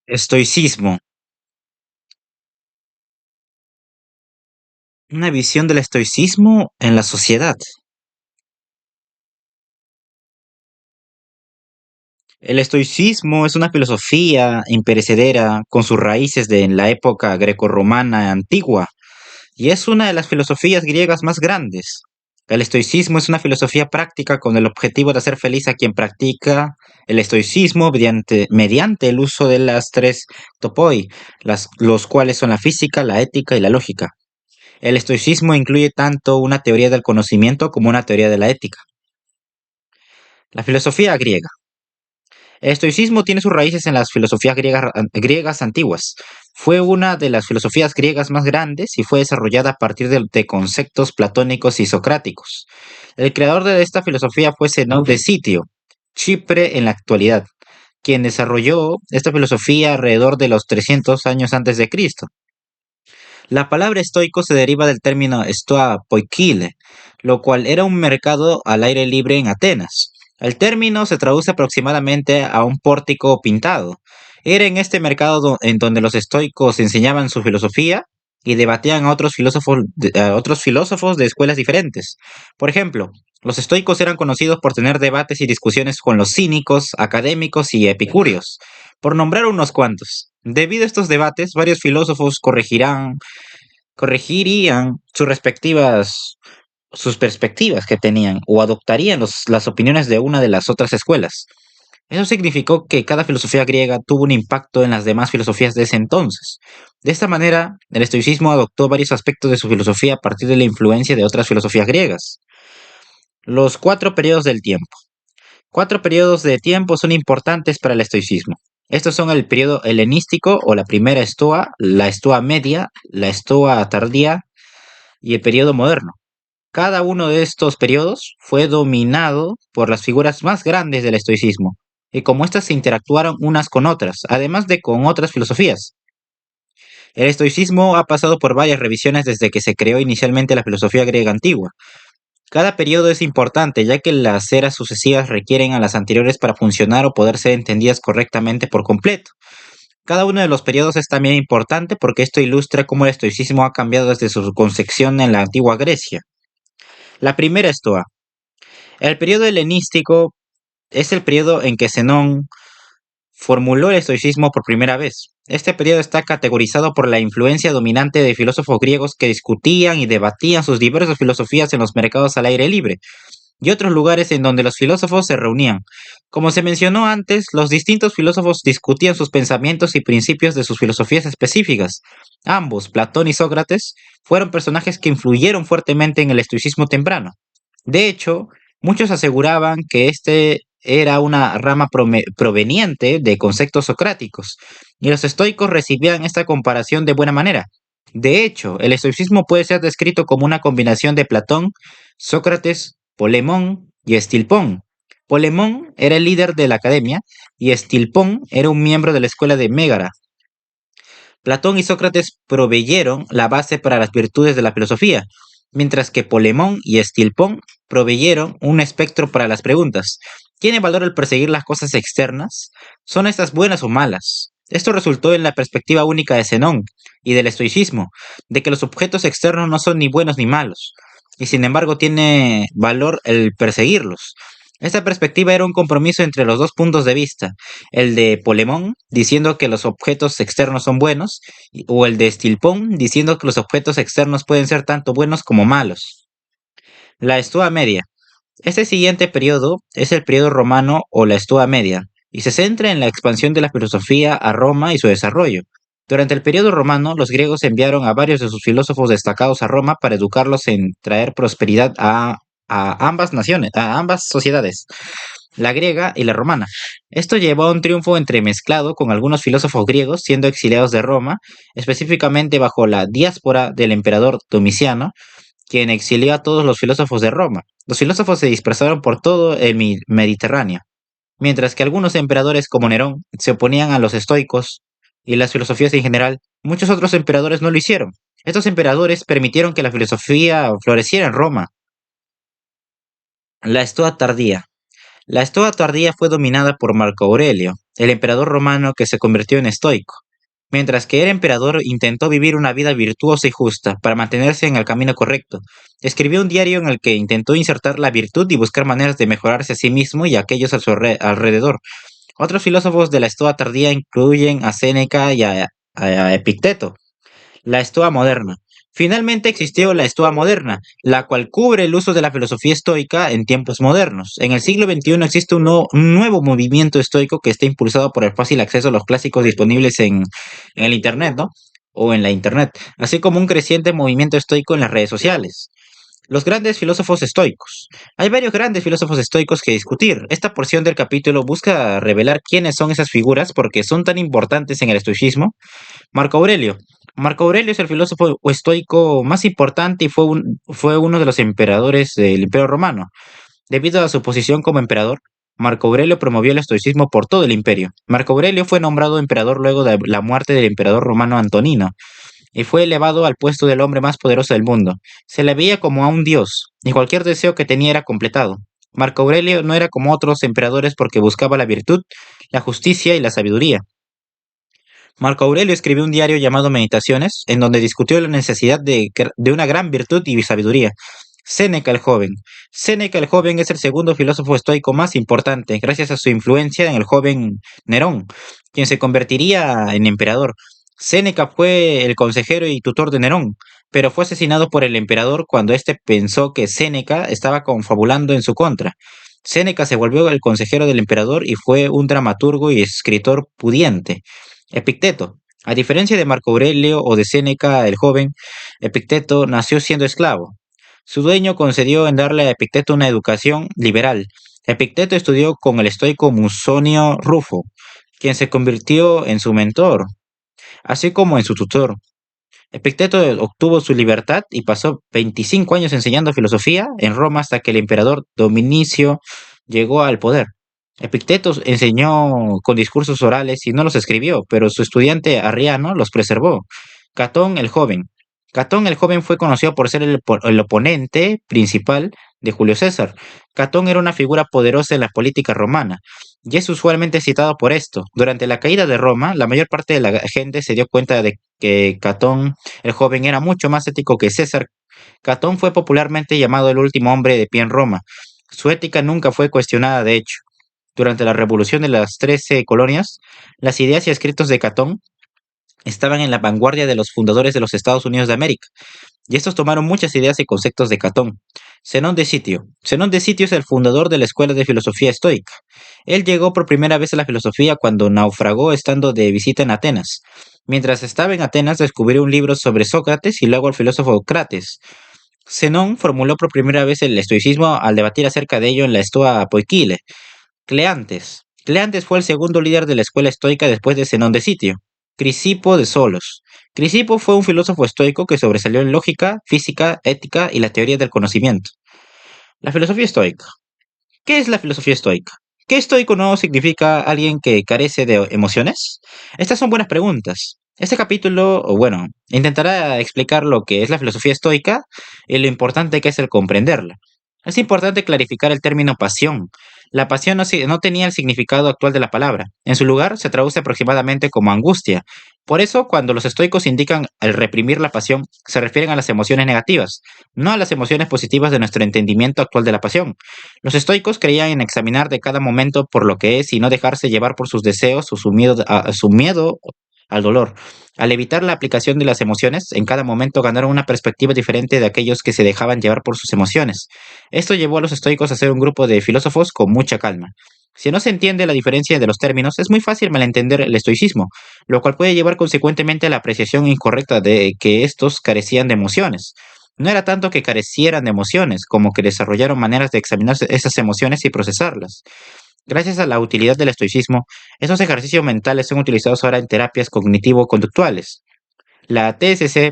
Estoicismo. Una visión del estoicismo en la sociedad. El estoicismo es una filosofía imperecedera con sus raíces en la época grecorromana antigua y es una de las filosofías griegas más grandes. El estoicismo es una filosofía práctica con el objetivo de hacer feliz a quien practica el estoicismo mediante el uso de las tres topoi, los cuales son la física, la ética y la lógica. El estoicismo incluye tanto una teoría del conocimiento como una teoría de la ética. La filosofía griega. El estoicismo tiene sus raíces en las filosofías griegas antiguas. Fue una de las filosofías griegas más grandes y fue desarrollada a partir de conceptos platónicos y socráticos. El creador de esta filosofía fue Zenón de Sitio, Chipre en la actualidad, quien desarrolló esta filosofía alrededor de los 300 años antes de Cristo. La palabra estoico se deriva del término stoa poikile, lo cual era un mercado al aire libre en Atenas. El término se traduce aproximadamente a un pórtico pintado. Era en este mercado en donde los estoicos enseñaban su filosofía y debatían a otros filósofos de escuelas diferentes. Por ejemplo, los estoicos eran conocidos por tener debates y discusiones con los cínicos, académicos y epicúreos, por nombrar unos cuantos. Debido a estos debates, varios filósofos corregirían sus perspectivas que tenían o adoptarían las opiniones de una de las otras escuelas. Eso significó que cada filosofía griega tuvo un impacto en las demás filosofías de ese entonces. De esta manera, el estoicismo adoptó varios aspectos de su filosofía a partir de la influencia de otras filosofías griegas. Los cuatro periodos del tiempo. Cuatro periodos de tiempo son importantes para el estoicismo. Estos son el periodo helenístico o la primera estoa, la estoa media, la estoa tardía y el periodo moderno. Cada uno de estos periodos fue dominado por las figuras más grandes del estoicismo, y como éstas se interactuaron unas con otras, además de con otras filosofías. El estoicismo ha pasado por varias revisiones desde que se creó inicialmente la filosofía griega antigua. Cada periodo es importante, ya que las eras sucesivas requieren a las anteriores para funcionar o poder ser entendidas correctamente por completo. Cada uno de los periodos es también importante porque esto ilustra cómo el estoicismo ha cambiado desde su concepción en la antigua Grecia. La primera estoa. El periodo helenístico es el periodo en que Zenón formuló el estoicismo por primera vez. Este periodo está categorizado por la influencia dominante de filósofos griegos que discutían y debatían sus diversas filosofías en los mercados al aire libre y otros lugares en donde los filósofos se reunían. Como se mencionó antes, los distintos filósofos discutían sus pensamientos y principios de sus filosofías específicas. Ambos, Platón y Sócrates, fueron personajes que influyeron fuertemente en el estoicismo temprano. De hecho, muchos aseguraban que este era una rama proveniente de conceptos socráticos, y los estoicos recibían esta comparación de buena manera. De hecho, el estoicismo puede ser descrito como una combinación de Platón, Sócrates, Polemón y Estilpón. Polemón era el líder de la academia y Estilpón era un miembro de la escuela de Mégara. Platón y Sócrates proveyeron la base para las virtudes de la filosofía, mientras que Polemón y Estilpón proveyeron un espectro para las preguntas. ¿Tiene valor el perseguir las cosas externas? ¿Son estas buenas o malas? Esto resultó en la perspectiva única de Zenón y del estoicismo, de que los objetos externos no son ni buenos ni malos, y sin embargo tiene valor el perseguirlos. Esta perspectiva era un compromiso entre los dos puntos de vista, el de Polemón diciendo que los objetos externos son buenos, o el de Estilpón diciendo que los objetos externos pueden ser tanto buenos como malos. La Estoa Media. Este siguiente periodo es el periodo romano o la Estoa Media, y se centra en la expansión de la filosofía a Roma y su desarrollo. Durante el periodo romano, los griegos enviaron a varios de sus filósofos destacados a Roma para educarlos en traer prosperidad a ambas naciones, a ambas sociedades, la griega y la romana. Esto llevó a un triunfo entremezclado con algunos filósofos griegos siendo exiliados de Roma, específicamente bajo la diáspora del emperador Domiciano, quien exilió a todos los filósofos de Roma. Los filósofos se dispersaron por todo el Mediterráneo, mientras que algunos emperadores como Nerón se oponían a los estoicos y las filosofías en general. Muchos otros emperadores no lo hicieron. Estos emperadores permitieron que la filosofía floreciera en Roma. La Estoa tardía. La Estoa tardía fue dominada por Marco Aurelio, el emperador romano que se convirtió en estoico. Mientras que era emperador, intentó vivir una vida virtuosa y justa para mantenerse en el camino correcto. Escribió un diario en el que intentó insertar la virtud y buscar maneras de mejorarse a sí mismo y a aquellos a su alrededor. Otros filósofos de la Estoa tardía incluyen a Séneca y a Epicteto. La Estoa moderna. Finalmente existió la Estoa moderna, la cual cubre el uso de la filosofía estoica en tiempos modernos. En el siglo XXI existe un nuevo movimiento estoico que está impulsado por el fácil acceso a los clásicos disponibles en el Internet, ¿no? O en la Internet, así como un creciente movimiento estoico en las redes sociales. Los grandes filósofos estoicos. Hay varios grandes filósofos estoicos que discutir. Esta porción del capítulo busca revelar quiénes son esas figuras porque son tan importantes en el estoicismo. Marco Aurelio. Marco Aurelio es el filósofo estoico más importante y fue uno de los emperadores del Imperio Romano. Debido a su posición como emperador, Marco Aurelio promovió el estoicismo por todo el imperio. Marco Aurelio fue nombrado emperador luego de la muerte del emperador romano Antonino y fue elevado al puesto del hombre más poderoso del mundo. Se le veía como a un dios y cualquier deseo que tenía era completado. Marco Aurelio no era como otros emperadores porque buscaba la virtud, la justicia y la sabiduría. Marco Aurelio escribió un diario llamado Meditaciones, en donde discutió la necesidad de una gran virtud y sabiduría. Séneca el joven. Séneca el joven es el segundo filósofo estoico más importante, gracias a su influencia en el joven Nerón, quien se convertiría en emperador. Séneca fue el consejero y tutor de Nerón, pero fue asesinado por el emperador cuando éste pensó que Séneca estaba confabulando en su contra. Séneca se volvió el consejero del emperador y fue un dramaturgo y escritor pudiente. Epicteto. A diferencia de Marco Aurelio o de Séneca el joven, Epicteto nació siendo esclavo. Su dueño concedió en darle a Epicteto una educación liberal. Epicteto estudió con el estoico Musonio Rufo, quien se convirtió en su mentor, así como en su tutor. Epicteto obtuvo su libertad y pasó 25 años enseñando filosofía en Roma hasta que el emperador Dominicio llegó al poder. Epicteto enseñó con discursos orales y no los escribió, pero su estudiante Arriano los preservó. Catón el joven. Catón el joven fue conocido por ser el oponente principal de Julio César. Catón era una figura poderosa en la política romana y es usualmente citado por esto. Durante la caída de Roma, la mayor parte de la gente se dio cuenta de que Catón el joven era mucho más ético que César. Catón fue popularmente llamado el último hombre de pie en Roma. Su ética nunca fue cuestionada, de hecho. Durante la revolución de las 13 colonias, las ideas y escritos de Catón estaban en la vanguardia de los fundadores de los Estados Unidos de América, y estos tomaron muchas ideas y conceptos de Catón. Zenón de Sitio. Zenón de Sitio es el fundador de la Escuela de Filosofía Estoica. Él llegó por primera vez a la filosofía cuando naufragó estando de visita en Atenas. Mientras estaba en Atenas descubrió un libro sobre Sócrates y luego el filósofo Crates. Zenón formuló por primera vez el estoicismo al debatir acerca de ello en la Stoa Poikile. Cleantes. Cleantes fue el segundo líder de la escuela estoica después de Zenón de Sitio. Crisipo de Solos. Crisipo fue un filósofo estoico que sobresalió en lógica, física, ética y la teoría del conocimiento. La filosofía estoica. ¿Qué es la filosofía estoica? ¿Qué estoico no significa alguien que carece de emociones? Estas son buenas preguntas. Este capítulo, o bueno, intentará explicar lo que es la filosofía estoica y lo importante que es el comprenderla. Es importante clarificar el término pasión. La pasión no tenía el significado actual de la palabra. En su lugar, se traduce aproximadamente como angustia. Por eso, cuando los estoicos indican el reprimir la pasión, se refieren a las emociones negativas, no a las emociones positivas de nuestro entendimiento actual de la pasión. Los estoicos creían en examinar de cada momento por lo que es y no dejarse llevar por sus deseos o su miedo al dolor. Al evitar la aplicación de las emociones, en cada momento ganaron una perspectiva diferente de aquellos que se dejaban llevar por sus emociones. Esto llevó a los estoicos a ser un grupo de filósofos con mucha calma. Si no se entiende la diferencia de los términos, es muy fácil malentender el estoicismo, lo cual puede llevar consecuentemente a la apreciación incorrecta de que estos carecían de emociones. No era tanto que carecieran de emociones, como que desarrollaron maneras de examinar esas emociones y procesarlas. Gracias a la utilidad del estoicismo, estos ejercicios mentales son utilizados ahora en terapias cognitivo-conductuales. La TSC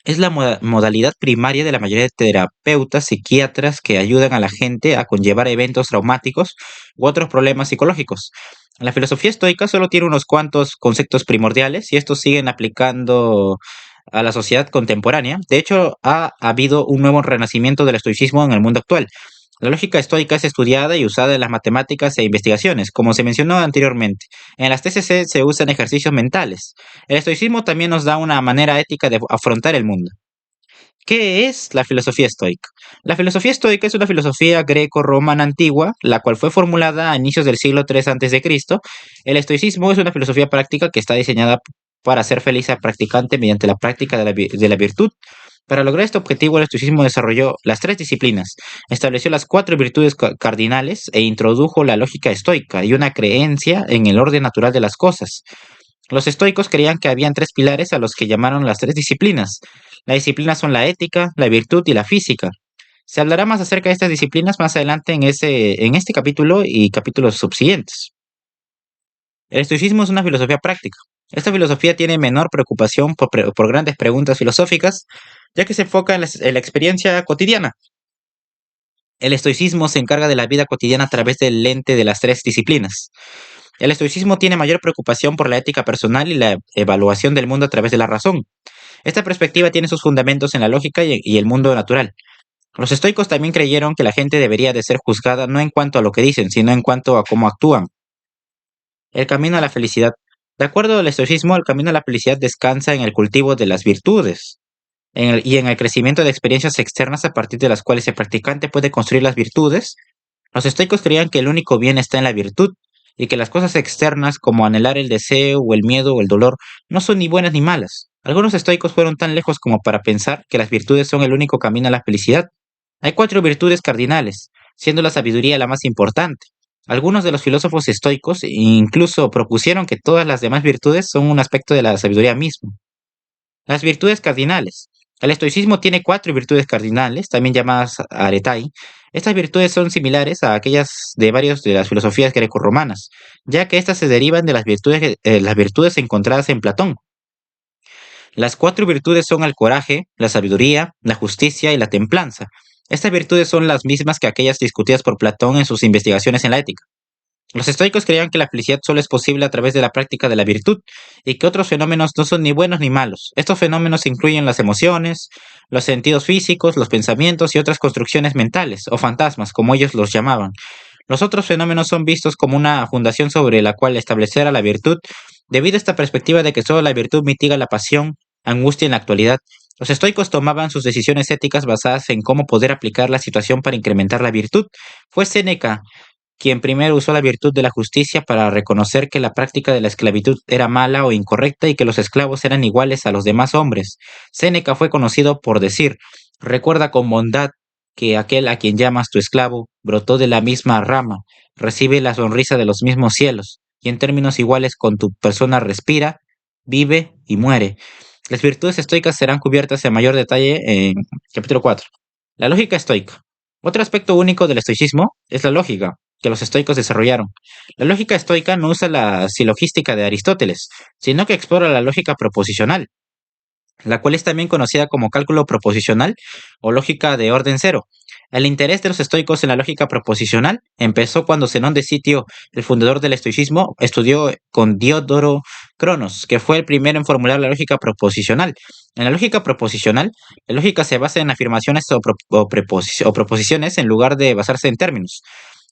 es la modalidad primaria de la mayoría de terapeutas psiquiatras que ayudan a la gente a conllevar eventos traumáticos u otros problemas psicológicos. La filosofía estoica solo tiene unos cuantos conceptos primordiales y estos siguen aplicando a la sociedad contemporánea. De hecho, ha habido un nuevo renacimiento del estoicismo en el mundo actual. La lógica estoica es estudiada y usada en las matemáticas e investigaciones, como se mencionó anteriormente. En las TCC se usan ejercicios mentales. El estoicismo también nos da una manera ética de afrontar el mundo. ¿Qué es la filosofía estoica? La filosofía estoica es una filosofía greco-romana antigua, la cual fue formulada a inicios del siglo III a.C. El estoicismo es una filosofía práctica que está diseñada para hacer feliz al practicante mediante la práctica de la virtud. Para lograr este objetivo, el estoicismo desarrolló las tres disciplinas, estableció las cuatro virtudes cardinales e introdujo la lógica estoica y una creencia en el orden natural de las cosas. Los estoicos creían que habían tres pilares a los que llamaron las tres disciplinas. Las disciplinas son la ética, la virtud y la física. Se hablará más acerca de estas disciplinas más adelante en este capítulo y capítulos subsiguientes. El estoicismo es una filosofía práctica. Esta filosofía tiene menor preocupación por grandes preguntas filosóficas, ya que se enfoca en la experiencia cotidiana. El estoicismo se encarga de la vida cotidiana a través del lente de las tres disciplinas. El estoicismo tiene mayor preocupación por la ética personal y la evaluación del mundo a través de la razón. Esta perspectiva tiene sus fundamentos en la lógica y el mundo natural. Los estoicos también creyeron que la gente debería de ser juzgada no en cuanto a lo que dicen, sino en cuanto a cómo actúan. El camino a la felicidad. De acuerdo al estoicismo, el camino a la felicidad descansa en el cultivo de las virtudes y en el crecimiento de experiencias externas a partir de las cuales el practicante puede construir las virtudes. Los estoicos creían que el único bien está en la virtud y que las cosas externas como anhelar el deseo o el miedo o el dolor no son ni buenas ni malas. Algunos estoicos fueron tan lejos como para pensar que las virtudes son el único camino a la felicidad. Hay cuatro virtudes cardinales, siendo la sabiduría la más importante. Algunos de los filósofos estoicos incluso propusieron que todas las demás virtudes son un aspecto de la sabiduría misma. Las virtudes cardinales. El estoicismo tiene cuatro virtudes cardinales, también llamadas aretai. Estas virtudes son similares a aquellas de varias de las filosofías grecorromanas, ya que estas se derivan de las virtudes encontradas en Platón. Las cuatro virtudes son el coraje, la sabiduría, la justicia y la templanza. Estas virtudes son las mismas que aquellas discutidas por Platón en sus investigaciones en la ética. Los estoicos creían que la felicidad solo es posible a través de la práctica de la virtud y que otros fenómenos no son ni buenos ni malos. Estos fenómenos incluyen las emociones, los sentidos físicos, los pensamientos y otras construcciones mentales o fantasmas, como ellos los llamaban. Los otros fenómenos son vistos como una fundación sobre la cual establecer a la virtud, debido a esta perspectiva de que solo la virtud mitiga la pasión, angustia en la actualidad. Los estoicos tomaban sus decisiones éticas basadas en cómo poder aplicar la situación para incrementar la virtud. Fue Séneca quien primero usó la virtud de la justicia para reconocer que la práctica de la esclavitud era mala o incorrecta y que los esclavos eran iguales a los demás hombres. Séneca fue conocido por decir: recuerda con bondad que aquel a quien llamas tu esclavo brotó de la misma rama, recibe la sonrisa de los mismos cielos, y en términos iguales con tu persona respira, vive y muere. Las virtudes estoicas serán cubiertas en mayor detalle en capítulo 4. La lógica estoica. Otro aspecto único del estoicismo es la lógica que los estoicos desarrollaron. La lógica estoica no usa la silogística de Aristóteles, sino que explora la lógica proposicional, la cual es también conocida como cálculo proposicional o lógica de orden cero. El interés de los estoicos en la lógica proposicional empezó cuando Zenón de Sitio, el fundador del estoicismo, estudió con Diodoro Cronos, que fue el primero en formular la lógica proposicional. En la lógica proposicional, la lógica se basa en afirmaciones o proposiciones en lugar de basarse en términos.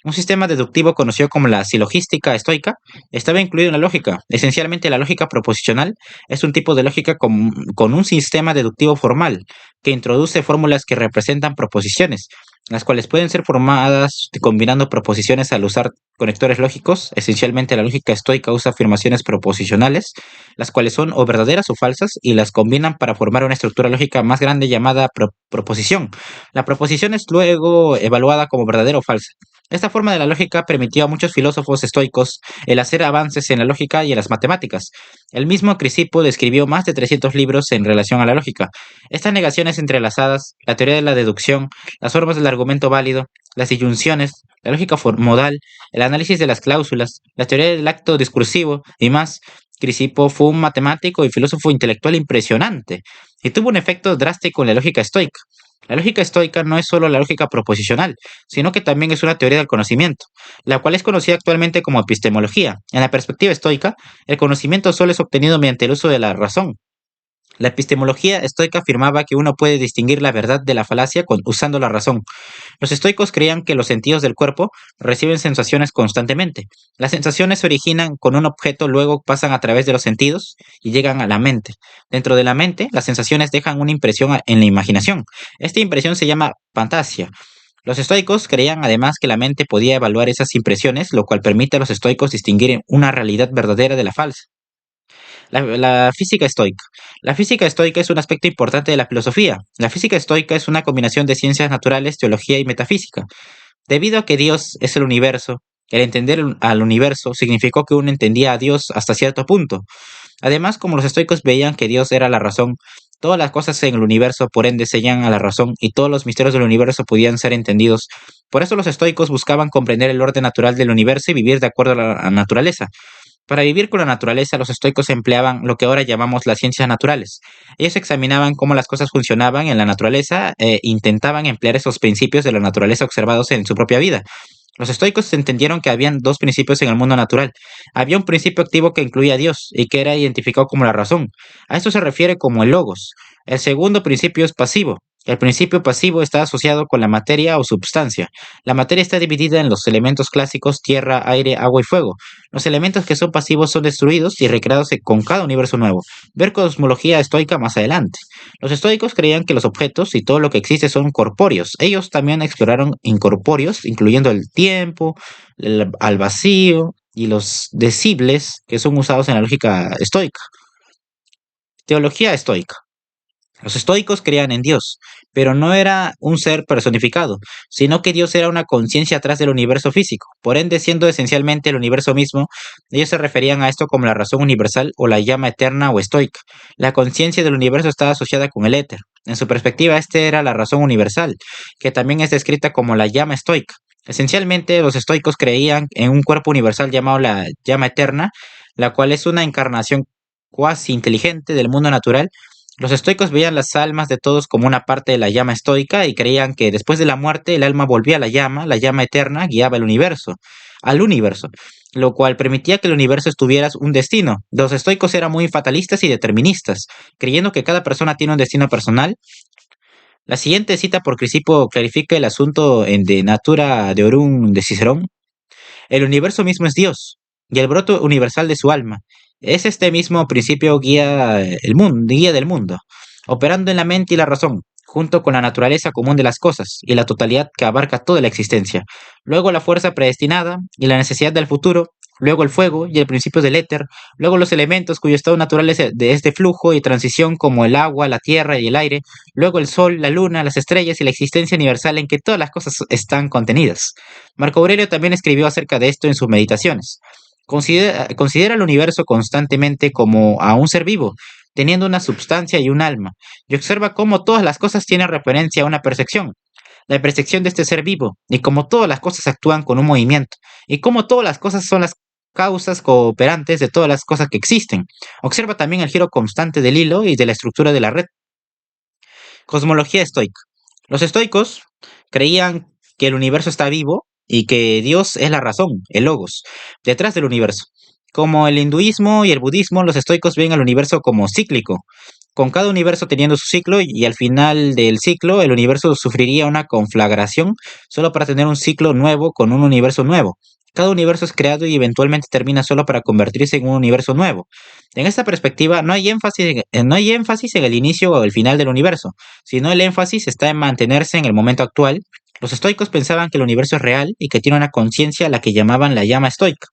Un sistema deductivo conocido como la silogística estoica estaba incluido en la lógica. Esencialmente, la lógica proposicional es un tipo de lógica con un sistema deductivo formal que introduce fórmulas que representan proposiciones, las cuales pueden ser formadas combinando proposiciones al usar conectores lógicos. Esencialmente, la lógica estoica usa afirmaciones proposicionales, las cuales son o verdaderas o falsas, y las combinan para formar una estructura lógica más grande llamada proposición. La proposición es luego evaluada como verdadera o falsa. Esta forma de la lógica permitió a muchos filósofos estoicos el hacer avances en la lógica y en las matemáticas. El mismo Crisipo describió más de 300 libros en relación a la lógica. Estas negaciones entrelazadas, la teoría de la deducción, las formas del argumento válido, las disyunciones, la lógica modal, el análisis de las cláusulas, la teoría del acto discursivo y más. Crisipo fue un matemático y filósofo intelectual impresionante y tuvo un efecto drástico en la lógica estoica. La lógica estoica no es solo la lógica proposicional, sino que también es una teoría del conocimiento, la cual es conocida actualmente como epistemología. En la perspectiva estoica, el conocimiento solo es obtenido mediante el uso de la razón. La epistemología estoica afirmaba que uno puede distinguir la verdad de la falacia usando la razón. Los estoicos creían que los sentidos del cuerpo reciben sensaciones constantemente. Las sensaciones se originan con un objeto, luego pasan a través de los sentidos y llegan a la mente. Dentro de la mente, las sensaciones dejan una impresión en la imaginación. Esta impresión se llama fantasía. Los estoicos creían además que la mente podía evaluar esas impresiones, lo cual permite a los estoicos distinguir una realidad verdadera de la falsa. La física estoica. La física estoica es un aspecto importante de la filosofía. La física estoica es una combinación de ciencias naturales, teología y metafísica. Debido a que Dios es el universo, el entender al universo significó que uno entendía a Dios hasta cierto punto. Además, como los estoicos veían que Dios era la razón, todas las cosas en el universo por ende seguían a la razón y todos los misterios del universo podían ser entendidos. Por eso los estoicos buscaban comprender el orden natural del universo y vivir de acuerdo a la naturaleza. Para vivir con la naturaleza, los estoicos empleaban lo que ahora llamamos las ciencias naturales. Ellos examinaban cómo las cosas funcionaban en la naturaleza e intentaban emplear esos principios de la naturaleza observados en su propia vida. Los estoicos entendieron que habían dos principios en el mundo natural. Había un principio activo que incluía a Dios y que era identificado como la razón. A esto se refiere como el logos. El segundo principio es pasivo. El principio pasivo está asociado con la materia o substancia. La materia está dividida en los elementos clásicos tierra, aire, agua y fuego. Los elementos que son pasivos son destruidos y recreados con cada universo nuevo. Ver cosmología estoica más adelante. Los estoicos creían que los objetos y todo lo que existe son corpóreos. Ellos también exploraron incorpóreos, incluyendo el tiempo, al vacío y los decibles que son usados en la lógica estoica. Teología estoica. Los estoicos creían en Dios, pero no era un ser personificado, sino que Dios era una conciencia atrás del universo físico. Por ende, siendo esencialmente el universo mismo, ellos se referían a esto como la razón universal o la llama eterna o estoica. La conciencia del universo estaba asociada con el éter. En su perspectiva, esta era la razón universal, que también es descrita como la llama estoica. Esencialmente, los estoicos creían en un cuerpo universal llamado la llama eterna, la cual es una encarnación cuasi inteligente del mundo natural. Los estoicos veían las almas de todos como una parte de la llama estoica y creían que después de la muerte el alma volvía a la llama eterna guiaba al universo, lo cual permitía que el universo tuviera un destino. Los estoicos eran muy fatalistas y deterministas, creyendo que cada persona tiene un destino personal. La siguiente cita por Crisipo clarifica el asunto en De Natura Deorum de Cicerón. El universo mismo es Dios y el broto universal de su alma. Es este mismo principio guía del mundo, operando en la mente y la razón, junto con la naturaleza común de las cosas y la totalidad que abarca toda la existencia. Luego la fuerza predestinada y la necesidad del futuro, luego el fuego y el principio del éter, luego los elementos cuyo estado natural es de este flujo y transición como el agua, la tierra y el aire, luego el sol, la luna, las estrellas y la existencia universal en que todas las cosas están contenidas. Marco Aurelio también escribió acerca de esto en sus meditaciones. Considera el universo constantemente como a un ser vivo, teniendo una substancia y un alma, y observa cómo todas las cosas tienen referencia a una percepción, la percepción de este ser vivo, y cómo todas las cosas actúan con un movimiento, y cómo todas las cosas son las causas cooperantes de todas las cosas que existen. Observa también el giro constante del hilo y de la estructura de la red. Cosmología estoica. Los estoicos creían que el universo está vivo y que Dios es la razón, el logos, detrás del universo. Como el hinduismo y el budismo, los estoicos ven al universo como cíclico, con cada universo teniendo su ciclo y al final del ciclo el universo sufriría una conflagración solo para tener un ciclo nuevo con un universo nuevo. Cada universo es creado y eventualmente termina solo para convertirse en un universo nuevo. En esta perspectiva no hay énfasis en el inicio o el final del universo, sino el énfasis está en mantenerse en el momento actual. Los estoicos pensaban que el universo es real y que tiene una conciencia a la que llamaban la llama estoica.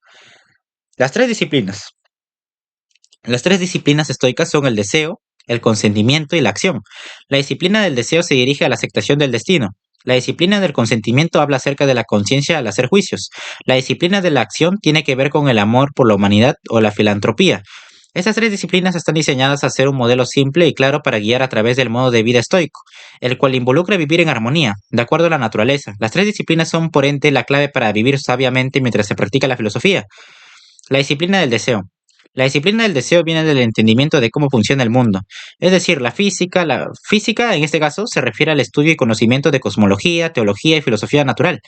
Las tres disciplinas. Las tres disciplinas estoicas son el deseo, el consentimiento y la acción. La disciplina del deseo se dirige a la aceptación del destino. La disciplina del consentimiento habla acerca de la conciencia al hacer juicios. La disciplina de la acción tiene que ver con el amor por la humanidad o la filantropía. Estas tres disciplinas están diseñadas a ser un modelo simple y claro para guiar a través del modo de vida estoico, el cual involucra vivir en armonía, de acuerdo a la naturaleza. Las tres disciplinas son, por ende, la clave para vivir sabiamente mientras se practica la filosofía. La disciplina del deseo. La disciplina del deseo viene del entendimiento de cómo funciona el mundo. Es decir, la física en este caso se refiere al estudio y conocimiento de cosmología, teología y filosofía natural.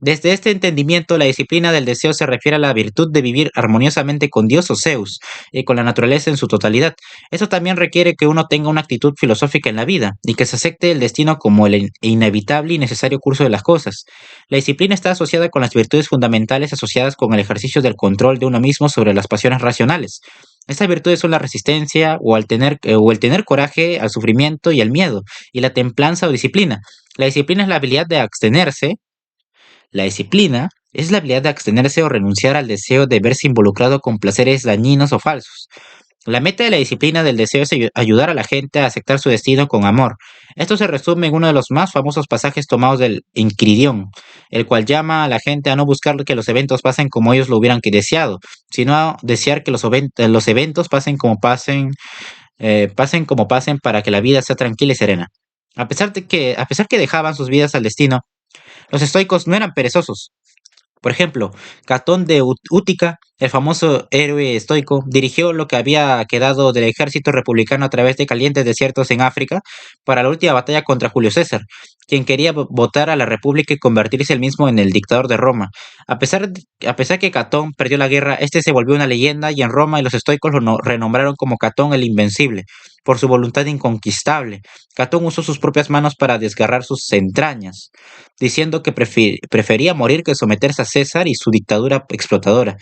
Desde este entendimiento, la disciplina del deseo se refiere a la virtud de vivir armoniosamente con Dios o Zeus y con la naturaleza en su totalidad. Eso también requiere que uno tenga una actitud filosófica en la vida y que se acepte el destino como el inevitable y necesario curso de las cosas. La disciplina está asociada con las virtudes fundamentales asociadas con el ejercicio del control de uno mismo sobre las pasiones racionales. Estas virtudes son la resistencia o el tener coraje al sufrimiento y al miedo, y la templanza o disciplina. La disciplina es la habilidad de abstenerse. La disciplina es la habilidad de abstenerse o renunciar al deseo de verse involucrado con placeres dañinos o falsos. La meta de la disciplina del deseo es ayudar a la gente a aceptar su destino con amor. Esto se resume en uno de los más famosos pasajes tomados del Encridión, el cual llama a la gente a no buscar que los eventos pasen como ellos lo hubieran deseado, sino a desear que los eventos pasen como pasen para que la vida sea tranquila y serena. A pesar que dejaban sus vidas al destino, los estoicos no eran perezosos. Por ejemplo, Catón de Útica, el famoso héroe estoico, dirigió lo que había quedado del ejército republicano a través de calientes desiertos en África para la última batalla contra Julio César, quien quería votar a la República y convertirse él mismo en el dictador de Roma. A pesar que Catón perdió la guerra, este se volvió una leyenda y en Roma y los estoicos lo renombraron como Catón el Invencible, por su voluntad inconquistable. Catón usó sus propias manos para desgarrar sus entrañas, diciendo que prefería morir que someterse a César y su dictadura explotadora.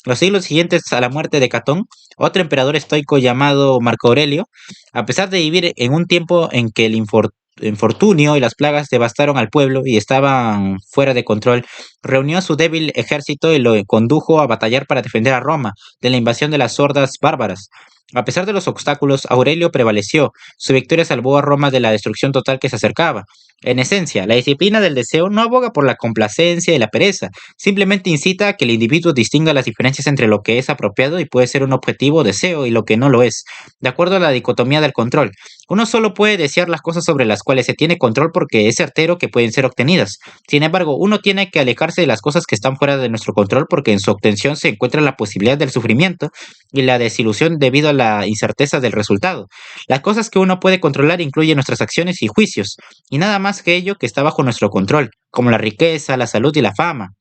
Los siglos siguientes a la muerte de Catón, otro emperador estoico llamado Marco Aurelio, a pesar de vivir en un tiempo en que el infortunio y las plagas devastaron al pueblo y estaban fuera de control, reunió a su débil ejército y lo condujo a batallar para defender a Roma de la invasión de las hordas bárbaras. A pesar de los obstáculos, Aurelio prevaleció. Su victoria salvó a Roma de la destrucción total que se acercaba. En esencia, la disciplina del deseo no aboga por la complacencia y la pereza, simplemente incita a que el individuo distinga las diferencias entre lo que es apropiado y puede ser un objetivo o deseo y lo que no lo es, de acuerdo a la dicotomía del control. Uno solo puede desear las cosas sobre las cuales se tiene control porque es certero que pueden ser obtenidas. Sin embargo, uno tiene que alejarse de las cosas que están fuera de nuestro control porque en su obtención se encuentra la posibilidad del sufrimiento y la desilusión debido a la incerteza del resultado. Las cosas que uno puede controlar incluyen nuestras acciones y juicios, y nada más que ello que está bajo nuestro control, como la riqueza, la salud y la fama.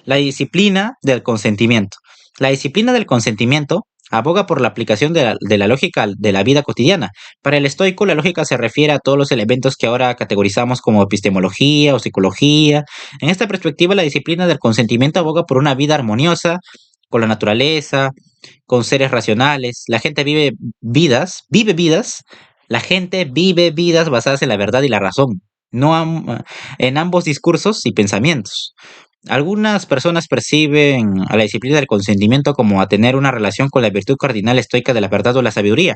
La disciplina del consentimiento. La disciplina del consentimiento aboga por la aplicación de la lógica de la vida cotidiana. Para el estoico, la lógica se refiere a todos los elementos que ahora categorizamos como epistemología o psicología. En esta perspectiva, la disciplina del consentimiento aboga por una vida armoniosa con la naturaleza, con seres racionales. La gente vive vidas basadas en la verdad y la razón, no en ambos discursos y pensamientos. Algunas personas perciben a la disciplina del consentimiento como a tener una relación con la virtud cardinal estoica de la verdad o la sabiduría.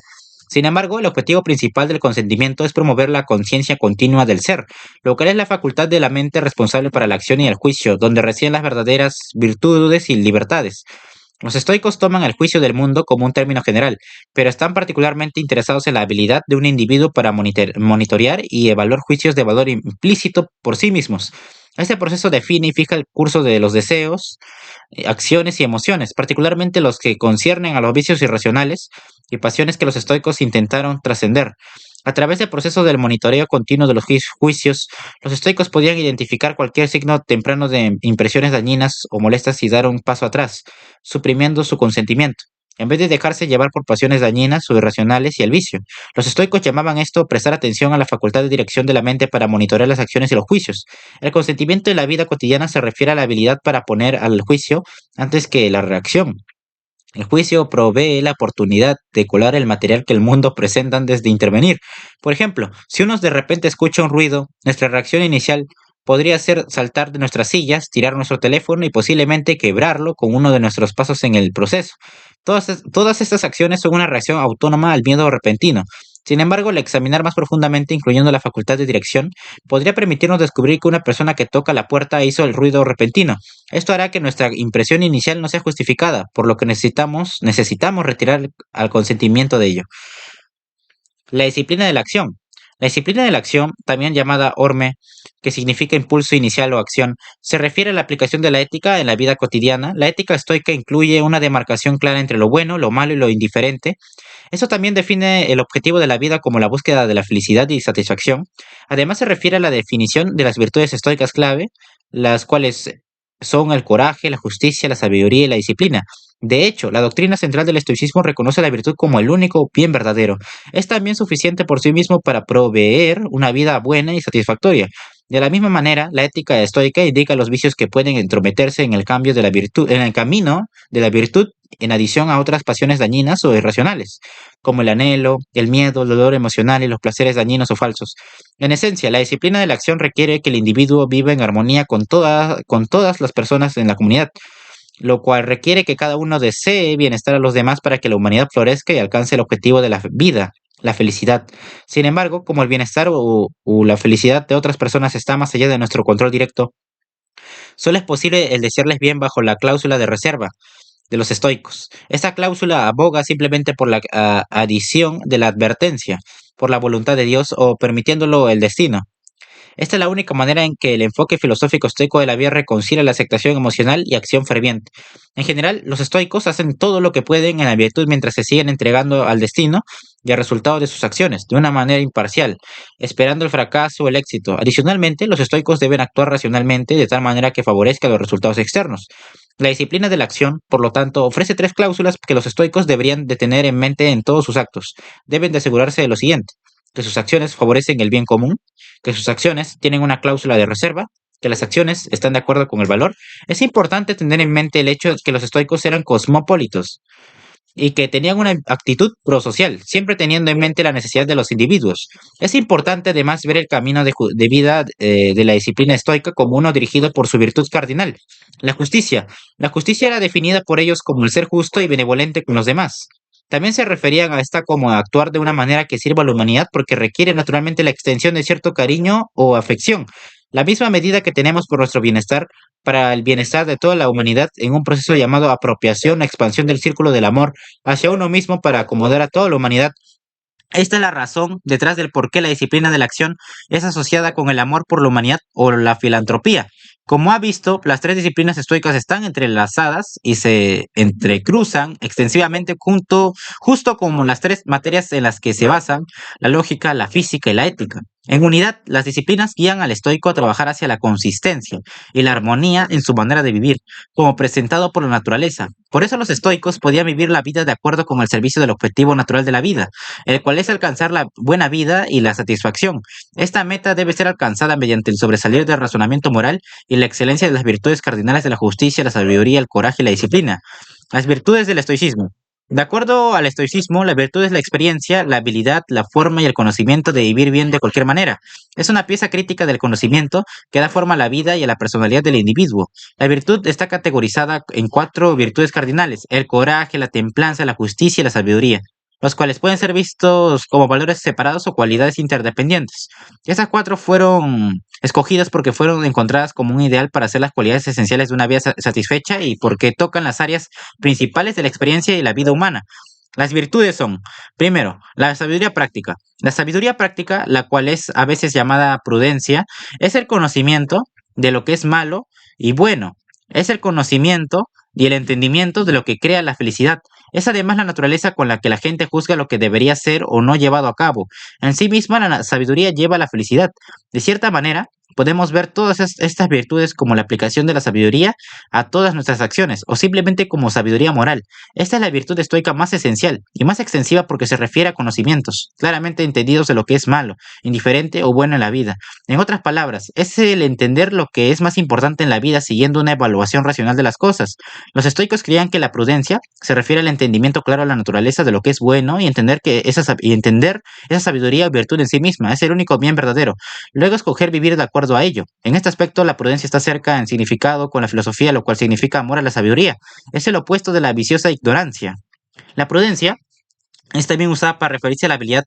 Sin embargo, el objetivo principal del consentimiento es promover la conciencia continua del ser, lo cual es la facultad de la mente responsable para la acción y el juicio, donde residen las verdaderas virtudes y libertades. Los estoicos toman el juicio del mundo como un término general, pero están particularmente interesados en la habilidad de un individuo para monitorear y evaluar juicios de valor implícito por sí mismos. Este proceso define y fija el curso de los deseos, acciones y emociones, particularmente los que conciernen a los vicios irracionales y pasiones que los estoicos intentaron trascender. A través del proceso del monitoreo continuo de los juicios, los estoicos podían identificar cualquier signo temprano de impresiones dañinas o molestas y dar un paso atrás, suprimiendo su consentimiento, en vez de dejarse llevar por pasiones dañinas o irracionales y el vicio. Los estoicos llamaban esto prestar atención a la facultad de dirección de la mente para monitorear las acciones y los juicios. El consentimiento en la vida cotidiana se refiere a la habilidad para poner al juicio antes que la reacción. El juicio provee la oportunidad de colar el material que el mundo presenta antes de intervenir. Por ejemplo, si uno de repente escucha un ruido, nuestra reacción inicial podría ser saltar de nuestras sillas, tirar nuestro teléfono y posiblemente quebrarlo con uno de nuestros pasos en el proceso. Todas estas acciones son una reacción autónoma al miedo repentino. Sin embargo, al examinar más profundamente, incluyendo la facultad de dirección, podría permitirnos descubrir que una persona que toca la puerta hizo el ruido repentino. Esto hará que nuestra impresión inicial no sea justificada, por lo que necesitamos retirar al consentimiento de ello. La disciplina de la acción. La disciplina de la acción, también llamada orme, que significa impulso inicial o acción, se refiere a la aplicación de la ética en la vida cotidiana. La ética estoica incluye una demarcación clara entre lo bueno, lo malo y lo indiferente. Eso también define el objetivo de la vida como la búsqueda de la felicidad y satisfacción. Además se refiere a la definición de las virtudes estoicas clave, las cuales son el coraje, la justicia, la sabiduría y la disciplina. De hecho, la doctrina central del estoicismo reconoce la virtud como el único bien verdadero. Es también suficiente por sí mismo para proveer una vida buena y satisfactoria. De la misma manera, la ética estoica indica los vicios que pueden entrometerse en el cambio de la virtud, en el camino de la virtud, en adición a otras pasiones dañinas o irracionales, como el anhelo, el miedo, el dolor emocional y los placeres dañinos o falsos. En esencia, la disciplina de la acción requiere que el individuo viva en armonía con todas las personas en la comunidad, lo cual requiere que cada uno desee bienestar a los demás para que la humanidad florezca y alcance el objetivo de la vida, la felicidad. Sin embargo, como el bienestar o la felicidad de otras personas está más allá de nuestro control directo, solo es posible el desearles bien bajo la cláusula de reserva de los estoicos. Esta cláusula aboga simplemente por la adición de la advertencia, por la voluntad de Dios o permitiéndolo el destino. Esta es la única manera en que el enfoque filosófico estoico de la vida reconcilia la aceptación emocional y acción ferviente. En general, los estoicos hacen todo lo que pueden en la virtud mientras se siguen entregando al destino y al resultado de sus acciones, de una manera imparcial, esperando el fracaso o el éxito. Adicionalmente, los estoicos deben actuar racionalmente de tal manera que favorezca los resultados externos. La disciplina de la acción, por lo tanto, ofrece tres cláusulas que los estoicos deberían de tener en mente en todos sus actos. Deben de asegurarse de lo siguiente: que sus acciones favorecen el bien común, que sus acciones tienen una cláusula de reserva, que las acciones están de acuerdo con el valor. Es importante tener en mente el hecho de que los estoicos eran cosmopolitos y que tenían una actitud prosocial, siempre teniendo en mente la necesidad de los individuos. Es importante además ver el camino de vida de la disciplina estoica como uno dirigido por su virtud cardinal, la justicia. La justicia era definida por ellos como el ser justo y benevolente con los demás. También se referían a esta como a actuar de una manera que sirva a la humanidad porque requiere naturalmente la extensión de cierto cariño o afección, la misma medida que tenemos por nuestro bienestar para el bienestar de toda la humanidad en un proceso llamado apropiación, expansión del círculo del amor hacia uno mismo para acomodar a toda la humanidad. Esta es la razón detrás del por qué la disciplina de la acción es asociada con el amor por la humanidad o la filantropía. Como ha visto, las tres disciplinas estoicas están entrelazadas y se entrecruzan extensivamente justo como las tres materias en las que se basan la lógica, la física y la ética. En unidad, las disciplinas guían al estoico a trabajar hacia la consistencia y la armonía en su manera de vivir, como presentado por la naturaleza. Por eso los estoicos podían vivir la vida de acuerdo con el servicio del objetivo natural de la vida, el cual es alcanzar la buena vida y la satisfacción. Esta meta debe ser alcanzada mediante el sobresalir del razonamiento moral y la excelencia de las virtudes cardinales de la justicia, la sabiduría, el coraje y la disciplina. Las virtudes del estoicismo. De acuerdo al estoicismo, la virtud es la experiencia, la habilidad, la forma y el conocimiento de vivir bien de cualquier manera. Es una pieza crítica del conocimiento que da forma a la vida y a la personalidad del individuo. La virtud está categorizada en cuatro virtudes cardinales: el coraje, la templanza, la justicia y la sabiduría, los cuales pueden ser vistos como valores separados o cualidades interdependientes. Esas cuatro fueron escogidas porque fueron encontradas como un ideal para ser las cualidades esenciales de una vida satisfecha y porque tocan las áreas principales de la experiencia y la vida humana. Las virtudes son, primero, la sabiduría práctica. La sabiduría práctica, la cual es a veces llamada prudencia, es el conocimiento de lo que es malo y bueno. Es el conocimiento y el entendimiento de lo que crea la felicidad. Es además la naturaleza con la que la gente juzga lo que debería ser o no llevado a cabo. En sí misma la sabiduría lleva a la felicidad. De cierta manera, podemos ver todas estas virtudes como la aplicación de la sabiduría a todas nuestras acciones, o simplemente como sabiduría moral. Esta es la virtud estoica más esencial y más extensiva porque se refiere a conocimientos, claramente entendidos de lo que es malo, indiferente o bueno en la vida. En otras palabras, es el entender lo que es más importante en la vida siguiendo una evaluación racional de las cosas. Los estoicos creían que la prudencia se refiere al entendimiento claro a la naturaleza de lo que es bueno y entender esa sabiduría o virtud en sí misma es el único bien verdadero. Luego escoger vivir de acuerdo a ello. En este aspecto, la prudencia está cerca en significado con la filosofía, lo cual significa amor a la sabiduría. Es el opuesto de la viciosa ignorancia. La prudencia es también usada para referirse a la habilidad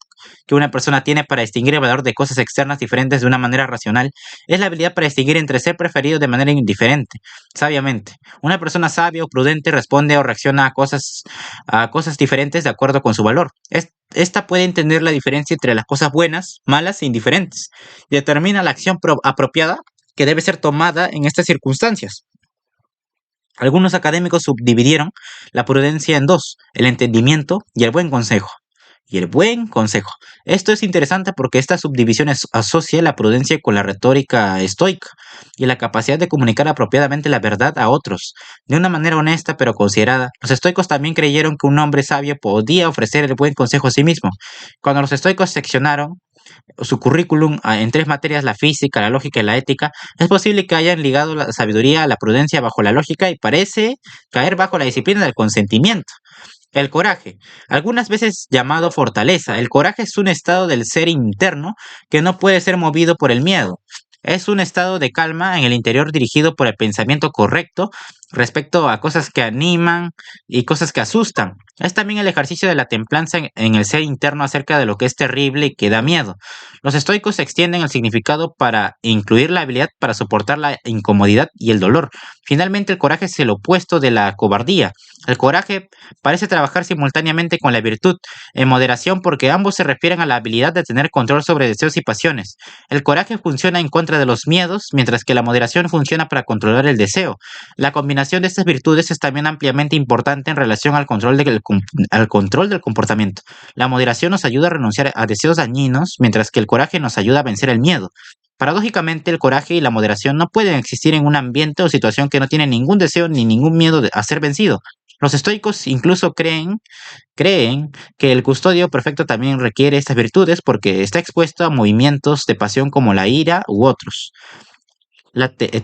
que una persona tiene para distinguir el valor de cosas externas diferentes de una manera racional. Es la habilidad para distinguir entre ser preferido de manera indiferente, sabiamente. Una persona sabia o prudente responde o reacciona a cosas diferentes de acuerdo con su valor. Esta puede entender la diferencia entre las cosas buenas, malas e indiferentes, y determina la acción apropiada que debe ser tomada en estas circunstancias. Algunos académicos subdividieron la prudencia en dos: el entendimiento y el buen consejo. y el buen consejo. Esto es interesante porque esta subdivisión asocia la prudencia con la retórica estoica y la capacidad de comunicar apropiadamente la verdad a otros, de una manera honesta pero considerada. Los estoicos también creyeron que un hombre sabio podía ofrecer el buen consejo a sí mismo. Cuando los estoicos seccionaron su currículum en tres materias, la física, la lógica y la ética, es posible que hayan ligado la sabiduría a la prudencia bajo la lógica y parece caer bajo la disciplina del consentimiento. El coraje, algunas veces llamado fortaleza. El coraje es un estado del ser interno que no puede ser movido por el miedo. Es un estado de calma en el interior dirigido por el pensamiento correcto respecto a cosas que animan y cosas que asustan. Es también el ejercicio de la templanza en el ser interno acerca de lo que es terrible y que da miedo. Los estoicos extienden el significado para incluir la habilidad para soportar la incomodidad y el dolor. Finalmente, el coraje es el opuesto de la cobardía. El coraje parece trabajar simultáneamente con la virtud, en moderación porque ambos se refieren a la habilidad de tener control sobre deseos y pasiones. El coraje funciona en contra de los miedos, mientras que la moderación funciona para controlar el deseo. La combinación de estas virtudes es también ampliamente importante en relación al control del comportamiento. La moderación nos ayuda a renunciar a deseos dañinos, mientras que el coraje nos ayuda a vencer el miedo. Paradójicamente, el coraje y la moderación no pueden existir en un ambiente o situación que no tiene ningún deseo ni ningún miedo a ser vencido. Los estoicos incluso creen que el custodio perfecto también requiere estas virtudes porque está expuesto a movimientos de pasión como la ira u otros.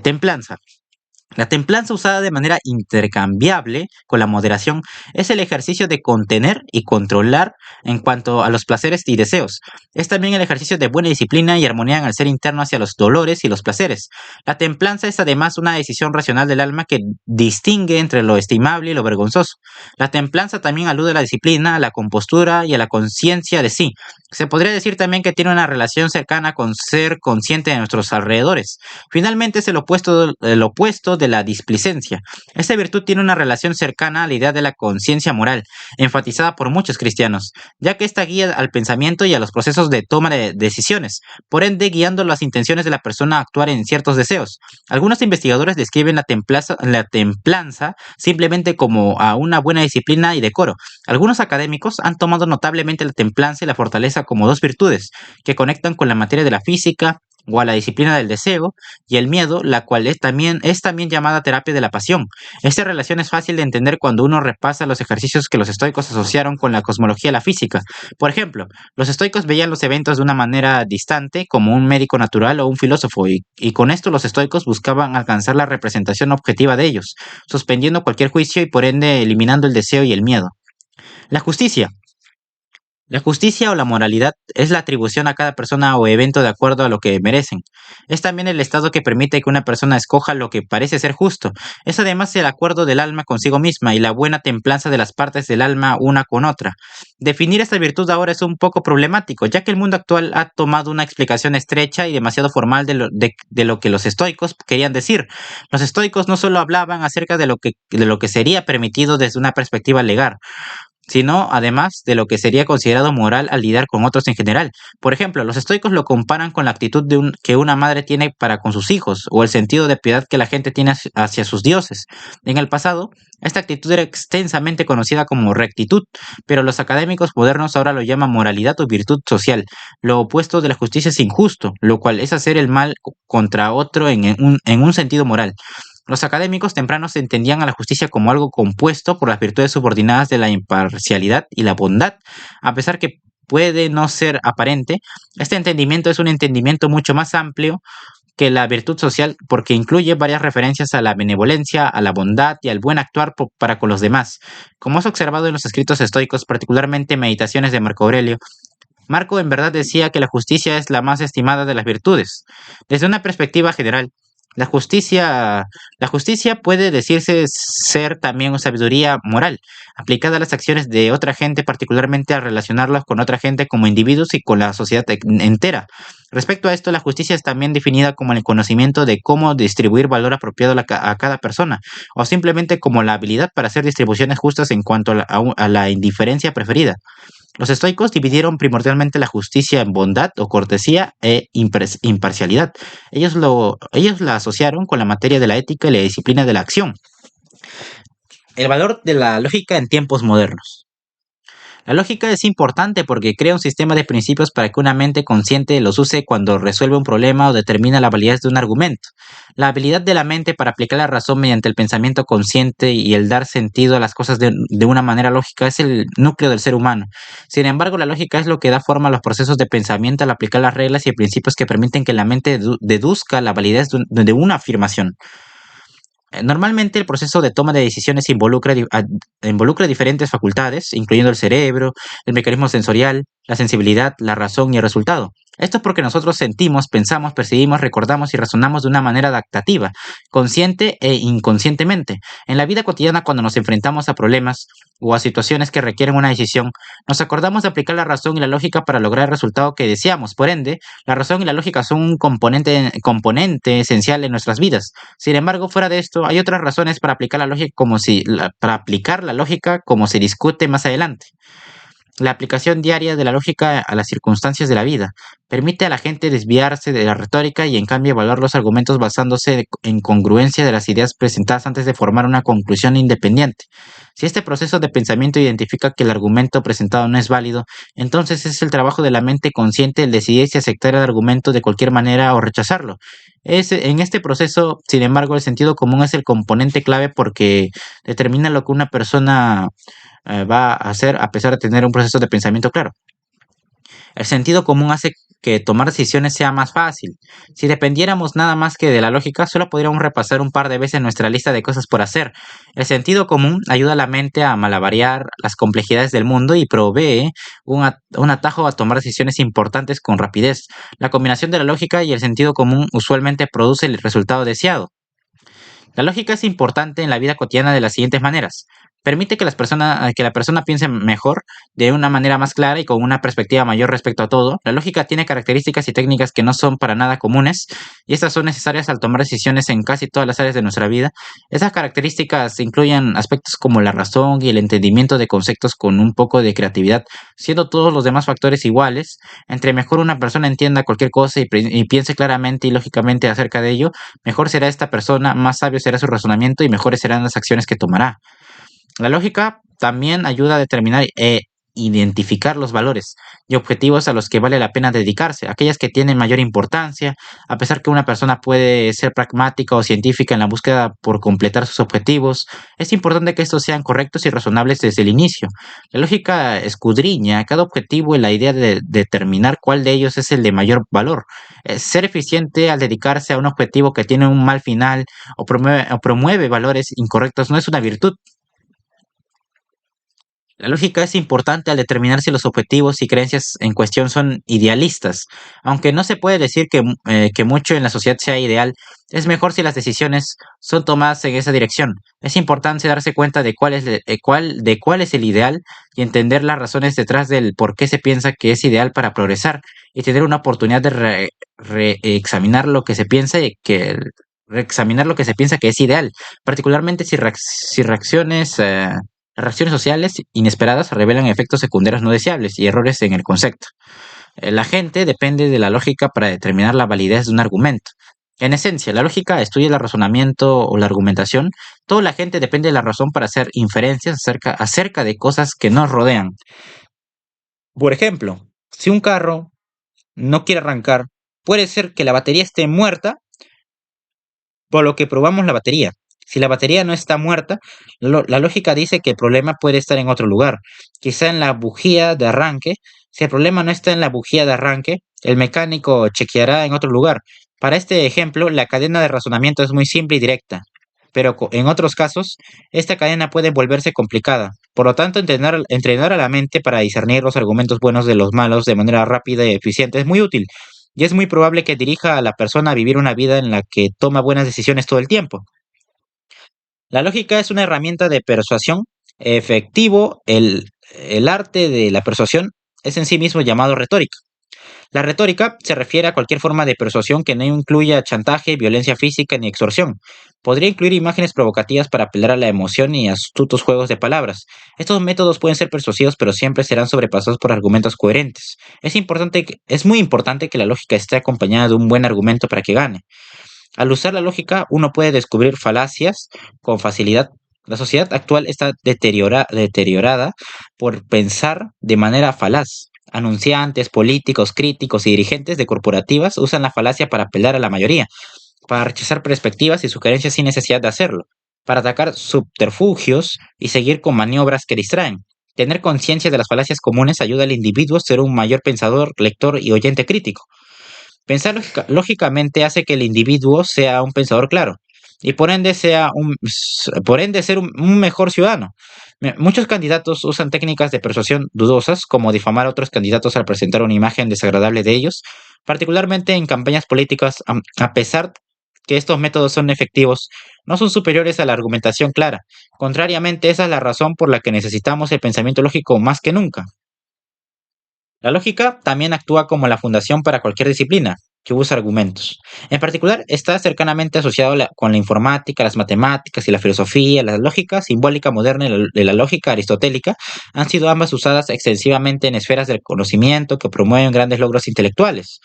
Templanza. La templanza usada de manera intercambiable con la moderación es el ejercicio de contener y controlar en cuanto a los placeres y deseos. Es también el ejercicio de buena disciplina y armonía en el ser interno hacia los dolores y los placeres. La templanza es además una decisión racional del alma que distingue entre lo estimable y lo vergonzoso. La templanza también alude a la disciplina, a la compostura y a la conciencia de sí. Se podría decir también que tiene una relación cercana con ser consciente de nuestros alrededores. Finalmente es el opuesto de la displicencia. Esta virtud tiene una relación cercana a la idea de la conciencia moral, enfatizada por muchos cristianos, ya que esta guía al pensamiento y a los procesos de toma de decisiones, por ende guiando las intenciones de la persona a actuar en ciertos deseos. Algunos investigadores describen la templanza simplemente como a una buena disciplina y decoro. Algunos académicos han tomado notablemente la templanza y la fortaleza como dos virtudes que conectan con la materia de la física, o a la disciplina del deseo y el miedo, la cual es también llamada terapia de la pasión. Esta relación es fácil de entender cuando uno repasa los ejercicios que los estoicos asociaron con la cosmología de la física. Por ejemplo, los estoicos veían los eventos de una manera distante, como un médico natural o un filósofo, y con esto los estoicos buscaban alcanzar la representación objetiva de ellos, suspendiendo cualquier juicio y por ende eliminando el deseo y el miedo. La justicia. La justicia o la moralidad es la atribución a cada persona o evento de acuerdo a lo que merecen. Es también el estado que permite que una persona escoja lo que parece ser justo. Es además el acuerdo del alma consigo misma y la buena templanza de las partes del alma una con otra. Definir esta virtud ahora es un poco problemático, ya que el mundo actual ha tomado una explicación estrecha y demasiado formal de lo que los estoicos querían decir. Los estoicos no solo hablaban acerca de lo que sería permitido desde una perspectiva legal, sino además de lo que sería considerado moral al lidiar con otros en general. Por ejemplo, los estoicos lo comparan con la actitud que una madre tiene para con sus hijos, o el sentido de piedad que la gente tiene hacia sus dioses. En el pasado, esta actitud era extensamente conocida como rectitud, pero los académicos modernos ahora lo llaman moralidad o virtud social. Lo opuesto de la justicia es injusto, lo cual es hacer el mal contra otro en un sentido moral. Los académicos tempranos entendían a la justicia como algo compuesto por las virtudes subordinadas de la imparcialidad y la bondad. A pesar que puede no ser aparente, este entendimiento es un entendimiento mucho más amplio que la virtud social porque incluye varias referencias a la benevolencia, a la bondad y al buen actuar para con los demás. Como es observado en los escritos estoicos, particularmente Meditaciones de Marco Aurelio, Marco en verdad decía que la justicia es la más estimada de las virtudes. Desde una perspectiva general, la justicia, la justicia puede decirse ser también una sabiduría moral, aplicada a las acciones de otra gente, particularmente al relacionarlos con otra gente como individuos y con la sociedad entera. Respecto a esto, la justicia es también definida como el conocimiento de cómo distribuir valor apropiado a cada persona, o simplemente como la habilidad para hacer distribuciones justas en cuanto a la indiferencia preferida. Los estoicos dividieron primordialmente la justicia en bondad o cortesía e imparcialidad. Ellos la asociaron con la materia de la ética y la disciplina de la acción. El valor de la lógica en tiempos modernos. La lógica es importante porque crea un sistema de principios para que una mente consciente los use cuando resuelve un problema o determina la validez de un argumento. La habilidad de la mente para aplicar la razón mediante el pensamiento consciente y el dar sentido a las cosas de una manera lógica es el núcleo del ser humano. Sin embargo, la lógica es lo que da forma a los procesos de pensamiento al aplicar las reglas y principios que permiten que la mente deduzca la validez de una afirmación. Normalmente el proceso de toma de decisiones involucra diferentes facultades, incluyendo el cerebro, el mecanismo sensorial, la sensibilidad, la razón y el resultado. Esto es porque nosotros sentimos, pensamos, percibimos, recordamos y razonamos de una manera adaptativa, consciente e inconscientemente. En la vida cotidiana, cuando nos enfrentamos a problemas o a situaciones que requieren una decisión, nos acordamos de aplicar la razón y la lógica para lograr el resultado que deseamos. Por ende, la razón y la lógica son un componente esencial en nuestras vidas. Sin embargo, fuera de esto, hay otras razones para aplicar la lógica para aplicar la lógica como se discute más adelante. La aplicación diaria de la lógica a las circunstancias de la vida permite a la gente desviarse de la retórica y en cambio evaluar los argumentos basándose en congruencia de las ideas presentadas antes de formar una conclusión independiente. Si este proceso de pensamiento identifica que el argumento presentado no es válido, entonces es el trabajo de la mente consciente el decidir si aceptar el argumento de cualquier manera o rechazarlo. En este proceso, sin embargo, el sentido común es el componente clave porque determina lo que una persona va a hacer a pesar de tener un proceso de pensamiento claro. El sentido común hace que tomar decisiones sea más fácil. Si dependiéramos nada más que de la lógica, solo podríamos repasar un par de veces nuestra lista de cosas por hacer. El sentido común ayuda a la mente a malabarear las complejidades del mundo y provee un atajo a tomar decisiones importantes con rapidez. La combinación de la lógica y el sentido común usualmente produce el resultado deseado. La lógica es importante en la vida cotidiana de las siguientes maneras. Permite que la persona piense mejor, de una manera más clara y con una perspectiva mayor respecto a todo. La lógica tiene características y técnicas que no son para nada comunes y estas son necesarias al tomar decisiones en casi todas las áreas de nuestra vida. Esas características incluyen aspectos como la razón y el entendimiento de conceptos con un poco de creatividad, siendo todos los demás factores iguales. Entre mejor una persona entienda cualquier cosa y piense claramente y lógicamente acerca de ello, mejor será esta persona, más sabio será su razonamiento y mejores serán las acciones que tomará. La lógica también ayuda a determinar e identificar los valores y objetivos a los que vale la pena dedicarse, aquellas que tienen mayor importancia, a pesar que una persona puede ser pragmática o científica en la búsqueda por completar sus objetivos, es importante que estos sean correctos y razonables desde el inicio. La lógica escudriña cada objetivo y la idea de determinar cuál de ellos es el de mayor valor. Ser eficiente al dedicarse a un objetivo que tiene un mal final o promueve valores incorrectos no es una virtud. La lógica es importante al determinar si los objetivos y creencias en cuestión son idealistas. Aunque no se puede decir que mucho en la sociedad sea ideal, es mejor si las decisiones son tomadas en esa dirección. Es importante darse cuenta de cuál es el ideal y entender las razones detrás del por qué se piensa que es ideal para progresar y tener una oportunidad de reexaminar lo que se piensa reexaminar lo que se piensa que es ideal, particularmente si reacciones sociales inesperadas revelan efectos secundarios no deseables y errores en el concepto. La gente depende de la lógica para determinar la validez de un argumento. En esencia, la lógica estudia el razonamiento o la argumentación. Toda la gente depende de la razón para hacer inferencias acerca de cosas que nos rodean. Por ejemplo, si un carro no quiere arrancar, puede ser que la batería esté muerta, por lo que probamos la batería. Si la batería no está muerta, la lógica dice que el problema puede estar en otro lugar, quizá en la bujía de arranque. Si el problema no está en la bujía de arranque, el mecánico chequeará en otro lugar. Para este ejemplo, la cadena de razonamiento es muy simple y directa, pero en otros casos, esta cadena puede volverse complicada. Por lo tanto, entrenar a la mente para discernir los argumentos buenos de los malos de manera rápida y eficiente es muy útil, y es muy probable que dirija a la persona a vivir una vida en la que toma buenas decisiones todo el tiempo. La lógica es una herramienta de persuasión efectivo. El arte de la persuasión es en sí mismo llamado retórica. La retórica se refiere a cualquier forma de persuasión que no incluya chantaje, violencia física ni extorsión. Podría incluir imágenes provocativas para apelar a la emoción y astutos juegos de palabras. Estos métodos pueden ser persuasivos, pero siempre serán sobrepasados por argumentos coherentes. Es muy importante que la lógica esté acompañada de un buen argumento para que gane. Al usar la lógica, uno puede descubrir falacias con facilidad La sociedad actual está deteriorada por pensar de manera falaz. Anunciantes, políticos, críticos y dirigentes de corporativas usan la falacia para apelar a la mayoría, para rechazar perspectivas y sugerencias sin necesidad de hacerlo, para atacar subterfugios y seguir con maniobras que distraen. Tener conciencia de las falacias comunes ayuda al individuo a ser un mayor pensador, lector y oyente crítico. Pensar lógicamente hace que el individuo sea un pensador claro y por ende ser un mejor ciudadano. Muchos candidatos usan técnicas de persuasión dudosas, como difamar a otros candidatos al presentar una imagen desagradable de ellos, particularmente en campañas políticas, a pesar que estos métodos son efectivos, no son superiores a la argumentación clara. Contrariamente, esa es la razón por la que necesitamos el pensamiento lógico más que nunca. La lógica también actúa como la fundación para cualquier disciplina que usa argumentos. En particular, está cercanamente asociado con la informática, las matemáticas y la filosofía. La lógica simbólica moderna y la lógica aristotélica han sido ambas usadas extensivamente en esferas del conocimiento que promueven grandes logros intelectuales.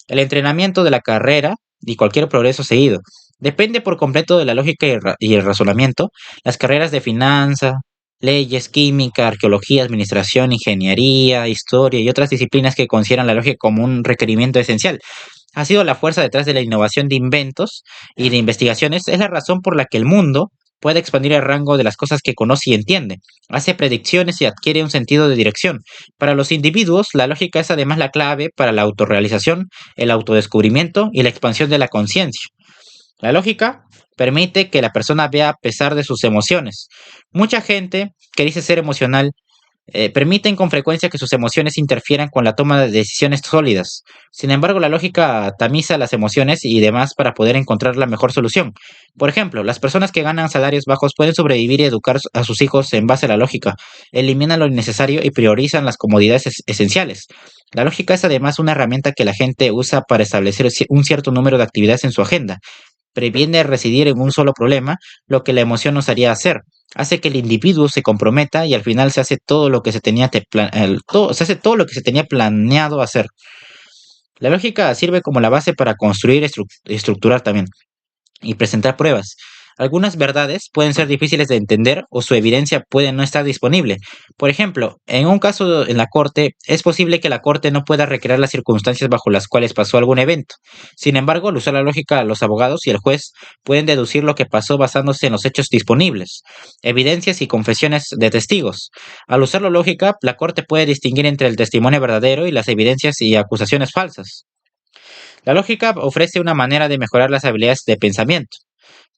El entrenamiento de la carrera y cualquier progreso seguido depende por completo de la lógica y el razonamiento. Las carreras de finanzas, leyes, química, arqueología, administración, ingeniería, historia y otras disciplinas que consideran la lógica como un requerimiento esencial. Ha sido la fuerza detrás de la innovación de inventos y de investigaciones. Es la razón por la que el mundo puede expandir el rango de las cosas que conoce y entiende, hace predicciones y adquiere un sentido de dirección. Para los individuos, la lógica es además la clave para la autorrealización, el autodescubrimiento y la expansión de la conciencia. La lógica permite que la persona vea a pesar de sus emociones. Mucha gente que dice ser emocional permiten con frecuencia que sus emociones interfieran con la toma de decisiones sólidas. Sin embargo, la lógica tamiza las emociones y demás para poder encontrar la mejor solución. Por ejemplo, las personas que ganan salarios bajos pueden sobrevivir y educar a sus hijos en base a la lógica, eliminan lo innecesario y priorizan las comodidades esenciales. La lógica es además una herramienta que la gente usa para establecer un cierto número de actividades en su agenda. Previene residir en un solo problema, lo que la emoción nos haría hacer. Hace que el individuo se comprometa y al final se hace todo lo que se hace todo lo que se tenía planeado hacer. La lógica sirve como la base para construir y estructurar también y presentar pruebas. Algunas verdades pueden ser difíciles de entender o su evidencia puede no estar disponible. Por ejemplo, en un caso en la corte, es posible que la corte no pueda recrear las circunstancias bajo las cuales pasó algún evento. Sin embargo, al usar la lógica, los abogados y el juez pueden deducir lo que pasó basándose en los hechos disponibles, evidencias y confesiones de testigos. Al usar la lógica, la corte puede distinguir entre el testimonio verdadero y las evidencias y acusaciones falsas. La lógica ofrece una manera de mejorar las habilidades de pensamiento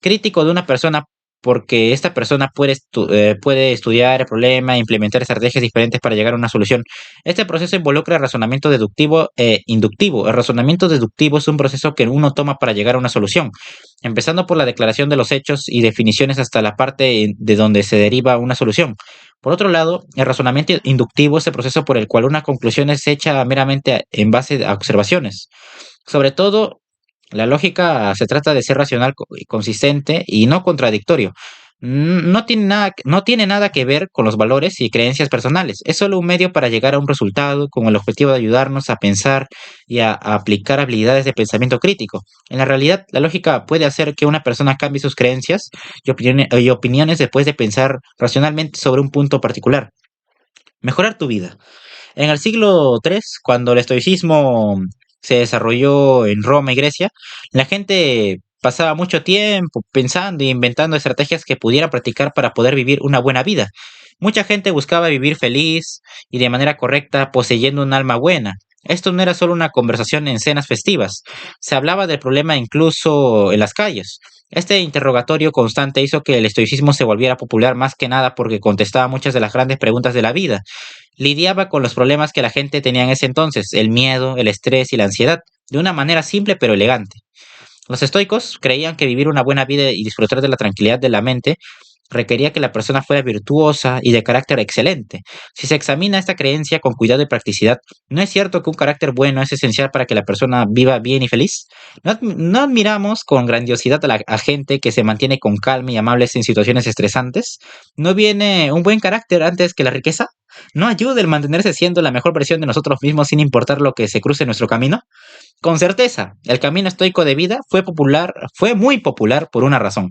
crítico de una persona porque esta persona puede estudiar el problema e implementar estrategias diferentes para llegar a una solución. Este proceso involucra razonamiento deductivo e inductivo. El razonamiento deductivo es un proceso que uno toma para llegar a una solución, empezando por la declaración de los hechos y definiciones hasta la parte de donde se deriva una solución. Por otro lado, el razonamiento inductivo es el proceso por el cual una conclusión es hecha meramente en base a observaciones. Sobre todo, la lógica se trata de ser racional y consistente y no contradictorio. No tiene nada que ver con los valores y creencias personales. Es solo un medio para llegar a un resultado con el objetivo de ayudarnos a pensar y a aplicar habilidades de pensamiento crítico. En la realidad, la lógica puede hacer que una persona cambie sus creencias y opiniones después de pensar racionalmente sobre un punto particular. Mejorar tu vida. En el siglo III, cuando el estoicismo se desarrolló en Roma y Grecia, la gente pasaba mucho tiempo pensando e inventando estrategias que pudiera practicar para poder vivir una buena vida. Mucha gente buscaba vivir feliz y de manera correcta, poseyendo un alma buena. Esto no era solo una conversación en cenas festivas, se hablaba del problema incluso en las calles. Este interrogatorio constante hizo que el estoicismo se volviera popular más que nada porque contestaba muchas de las grandes preguntas de la vida. Lidiaba con los problemas que la gente tenía en ese entonces, el miedo, el estrés y la ansiedad, de una manera simple pero elegante. Los estoicos creían que vivir una buena vida y disfrutar de la tranquilidad de la mente requería que la persona fuera virtuosa y de carácter excelente. Si se examina esta creencia con cuidado y practicidad, ¿no es cierto que un carácter bueno es esencial para que la persona viva bien y feliz? ¿No admiramos con grandiosidad a gente que se mantiene con calma y amables en situaciones estresantes? ¿No viene un buen carácter antes que la riqueza? ¿No ayuda el mantenerse siendo la mejor versión de nosotros mismos sin importar lo que se cruce en nuestro camino? Con certeza, el camino estoico de vida fue muy popular por una razón.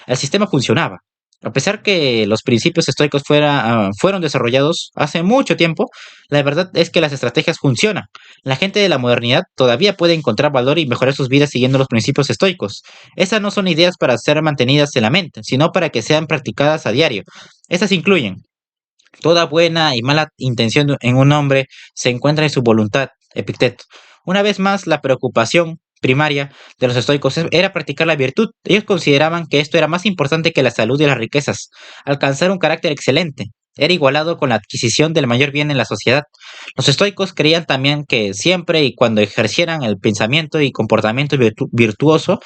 El sistema funcionaba. A pesar que los principios estoicos fueron desarrollados hace mucho tiempo, la verdad es que las estrategias funcionan. La gente de la modernidad todavía puede encontrar valor y mejorar sus vidas siguiendo los principios estoicos. Esas no son ideas para ser mantenidas en la mente, sino para que sean practicadas a diario. Estas incluyen: toda buena y mala intención en un hombre se encuentra en su voluntad. Epicteto. Una vez más, la preocupación primaria de los estoicos era practicar la virtud. Ellos consideraban que esto era más importante que la salud y las riquezas. Alcanzar un carácter excelente era igualado con la adquisición del mayor bien en la sociedad. Los estoicos creían también que siempre y cuando ejercieran el pensamiento y comportamiento virtuoso,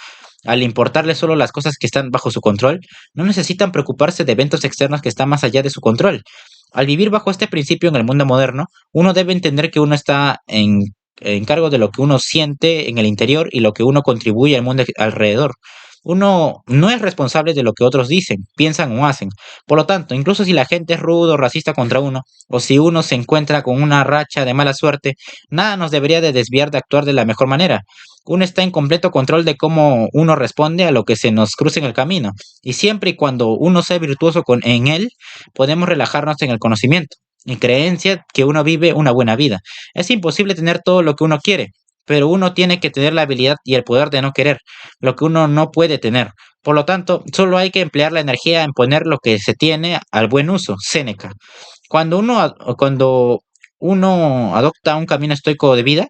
al importarles solo las cosas que están bajo su control, no necesitan preocuparse de eventos externos que están más allá de su control. Al vivir bajo este principio en el mundo moderno, uno debe entender que uno está en cargo de lo que uno siente en el interior y lo que uno contribuye al mundo alrededor. Uno no es responsable de lo que otros dicen, piensan o hacen. Por lo tanto, incluso si la gente es rudo o racista contra uno, o si uno se encuentra con una racha de mala suerte, nada nos debería de desviar de actuar de la mejor manera. Uno está en completo control de cómo uno responde a lo que se nos cruce en el camino, y siempre y cuando uno sea virtuoso en él, podemos relajarnos en el conocimiento y creencia que uno vive una buena vida. Es imposible tener todo lo que uno quiere, pero uno tiene que tener la habilidad y el poder de no querer lo que uno no puede tener. Por lo tanto, solo hay que emplear la energía en poner lo que se tiene al buen uso. Séneca. Cuando uno adopta un camino estoico de vida,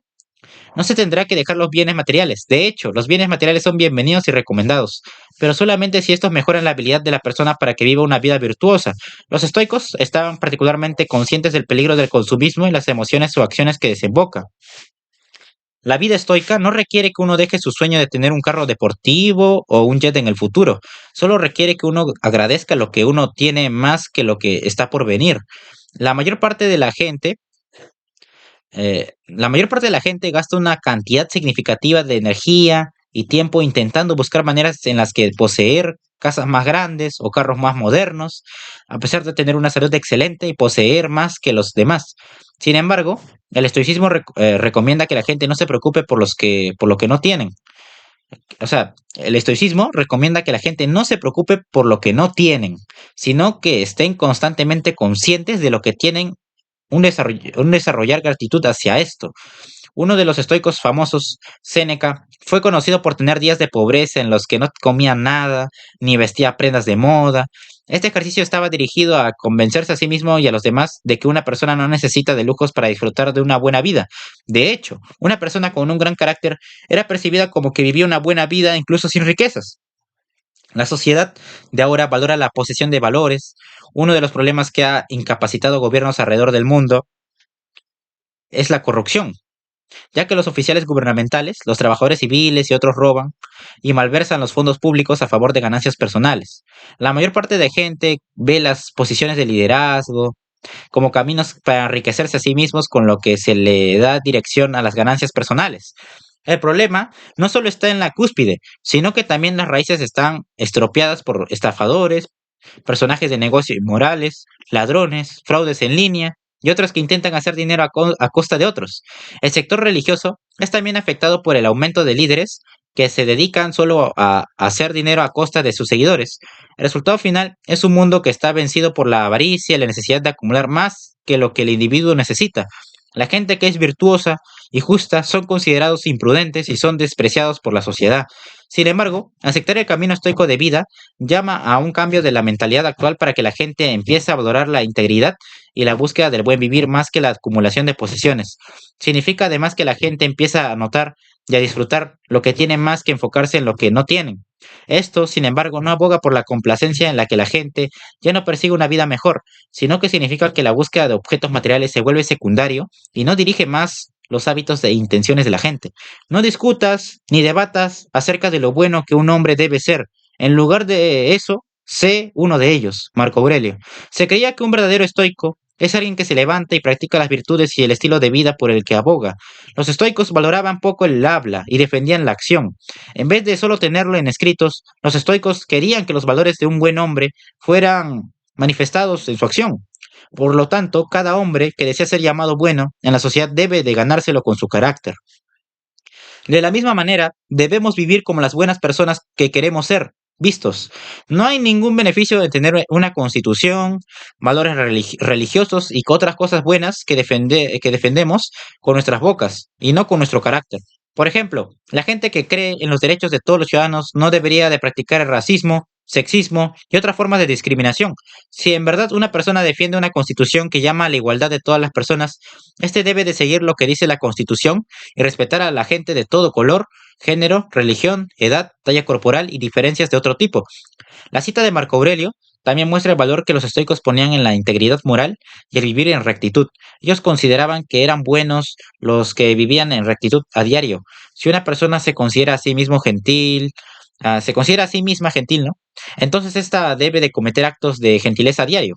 no se tendrá que dejar los bienes materiales. De hecho, los bienes materiales son bienvenidos y recomendados, pero solamente si estos mejoran la habilidad de la persona para que viva una vida virtuosa. Los estoicos estaban particularmente conscientes del peligro del consumismo y las emociones o acciones que desemboca. La vida estoica no requiere que uno deje su sueño de tener un carro deportivo o un jet en el futuro. Solo requiere que uno agradezca lo que uno tiene más que lo que está por venir. La mayor parte de la gente la mayor parte de la gente gasta una cantidad significativa de energía y tiempo intentando buscar maneras en las que poseer casas más grandes o carros más modernos, a pesar de tener una salud excelente y poseer más que los demás. Sin embargo, el estoicismo recomienda que la gente no se preocupe por lo que no tienen. O sea, el estoicismo recomienda que la gente no se preocupe por lo que no tienen, sino que estén constantemente conscientes de lo que tienen, un desarrollar gratitud hacia esto. Uno de los estoicos famosos, Séneca, fue conocido por tener días de pobreza en los que no comía nada, ni vestía prendas de moda. Este ejercicio estaba dirigido a convencerse a sí mismo y a los demás de que una persona no necesita de lujos para disfrutar de una buena vida. De hecho, una persona con un gran carácter era percibida como que vivía una buena vida incluso sin riquezas. La sociedad de ahora valora la posesión de valores. Uno de los problemas que ha incapacitado gobiernos alrededor del mundo es la corrupción, ya que los oficiales gubernamentales, los trabajadores civiles y otros roban y malversan los fondos públicos a favor de ganancias personales. La mayor parte de gente ve las posiciones de liderazgo como caminos para enriquecerse a sí mismos, con lo que se le da dirección a las ganancias personales. El problema no solo está en la cúspide, sino que también las raíces están estropeadas por estafadores, personajes de negocio inmorales, ladrones, fraudes en línea y otros que intentan hacer dinero a costa de otros. El sector religioso es también afectado por el aumento de líderes que se dedican solo a hacer dinero a costa de sus seguidores. El resultado final es un mundo que está vencido por la avaricia y la necesidad de acumular más que lo que el individuo necesita. La gente que es virtuosa y justa son considerados imprudentes y son despreciados por la sociedad. Sin embargo, aceptar el camino estoico de vida llama a un cambio de la mentalidad actual para que la gente empiece a valorar la integridad y la búsqueda del buen vivir más que la acumulación de posesiones. Significa además que la gente empieza a notar y a disfrutar lo que tiene más que enfocarse en lo que no tienen. Esto, sin embargo, no aboga por la complacencia en la que la gente ya no persigue una vida mejor, sino que significa que la búsqueda de objetos materiales se vuelve secundario y no dirige más los hábitos e intenciones de la gente. No discutas ni debatas acerca de lo bueno que un hombre debe ser. En lugar de eso, sé uno de ellos. Marco Aurelio. Se creía que un verdadero estoico es alguien que se levanta y practica las virtudes y el estilo de vida por el que aboga. Los estoicos valoraban poco el habla y defendían la acción. En vez de solo tenerlo en escritos, los estoicos querían que los valores de un buen hombre fueran manifestados en su acción. Por lo tanto, cada hombre que desea ser llamado bueno en la sociedad debe de ganárselo con su carácter. De la misma manera, debemos vivir como las buenas personas que queremos ser. vistos. No hay ningún beneficio de tener una constitución, valores religiosos y otras cosas buenas que defendemos con nuestras bocas y no con nuestro carácter. Por ejemplo, la gente que cree en los derechos de todos los ciudadanos no debería de practicar el racismo, sexismo y otras formas de discriminación. Si en verdad una persona defiende una constitución que llama a la igualdad de todas las personas, este debe de seguir lo que dice la constitución y respetar a la gente de todo color, género, religión, edad, talla corporal y diferencias de otro tipo. La cita de Marco Aurelio también muestra el valor que los estoicos ponían en la integridad moral y el vivir en rectitud. Ellos consideraban que eran buenos los que vivían en rectitud a diario. Si una persona se considera a sí mismo gentil, se considera a sí misma gentil, ¿no? Entonces esta debe de cometer actos de gentileza a diario.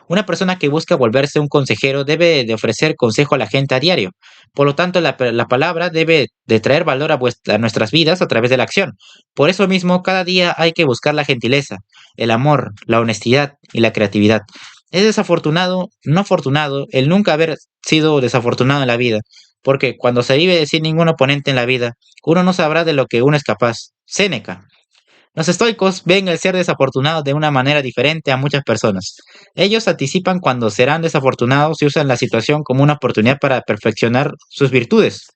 Una persona que busca volverse un consejero debe de ofrecer consejo a la gente a diario. Por lo tanto, la palabra debe de traer valor a nuestras vidas a través de la acción. Por eso mismo, cada día hay que buscar la gentileza, el amor, la honestidad y la creatividad. Es desafortunado, no afortunado, el nunca haber sido desafortunado en la vida, porque cuando se vive sin ningún oponente en la vida, uno no sabrá de lo que uno es capaz. Séneca. Los estoicos ven el ser desafortunado de una manera diferente a muchas personas. Ellos anticipan cuando serán desafortunados y usan la situación como una oportunidad para perfeccionar sus virtudes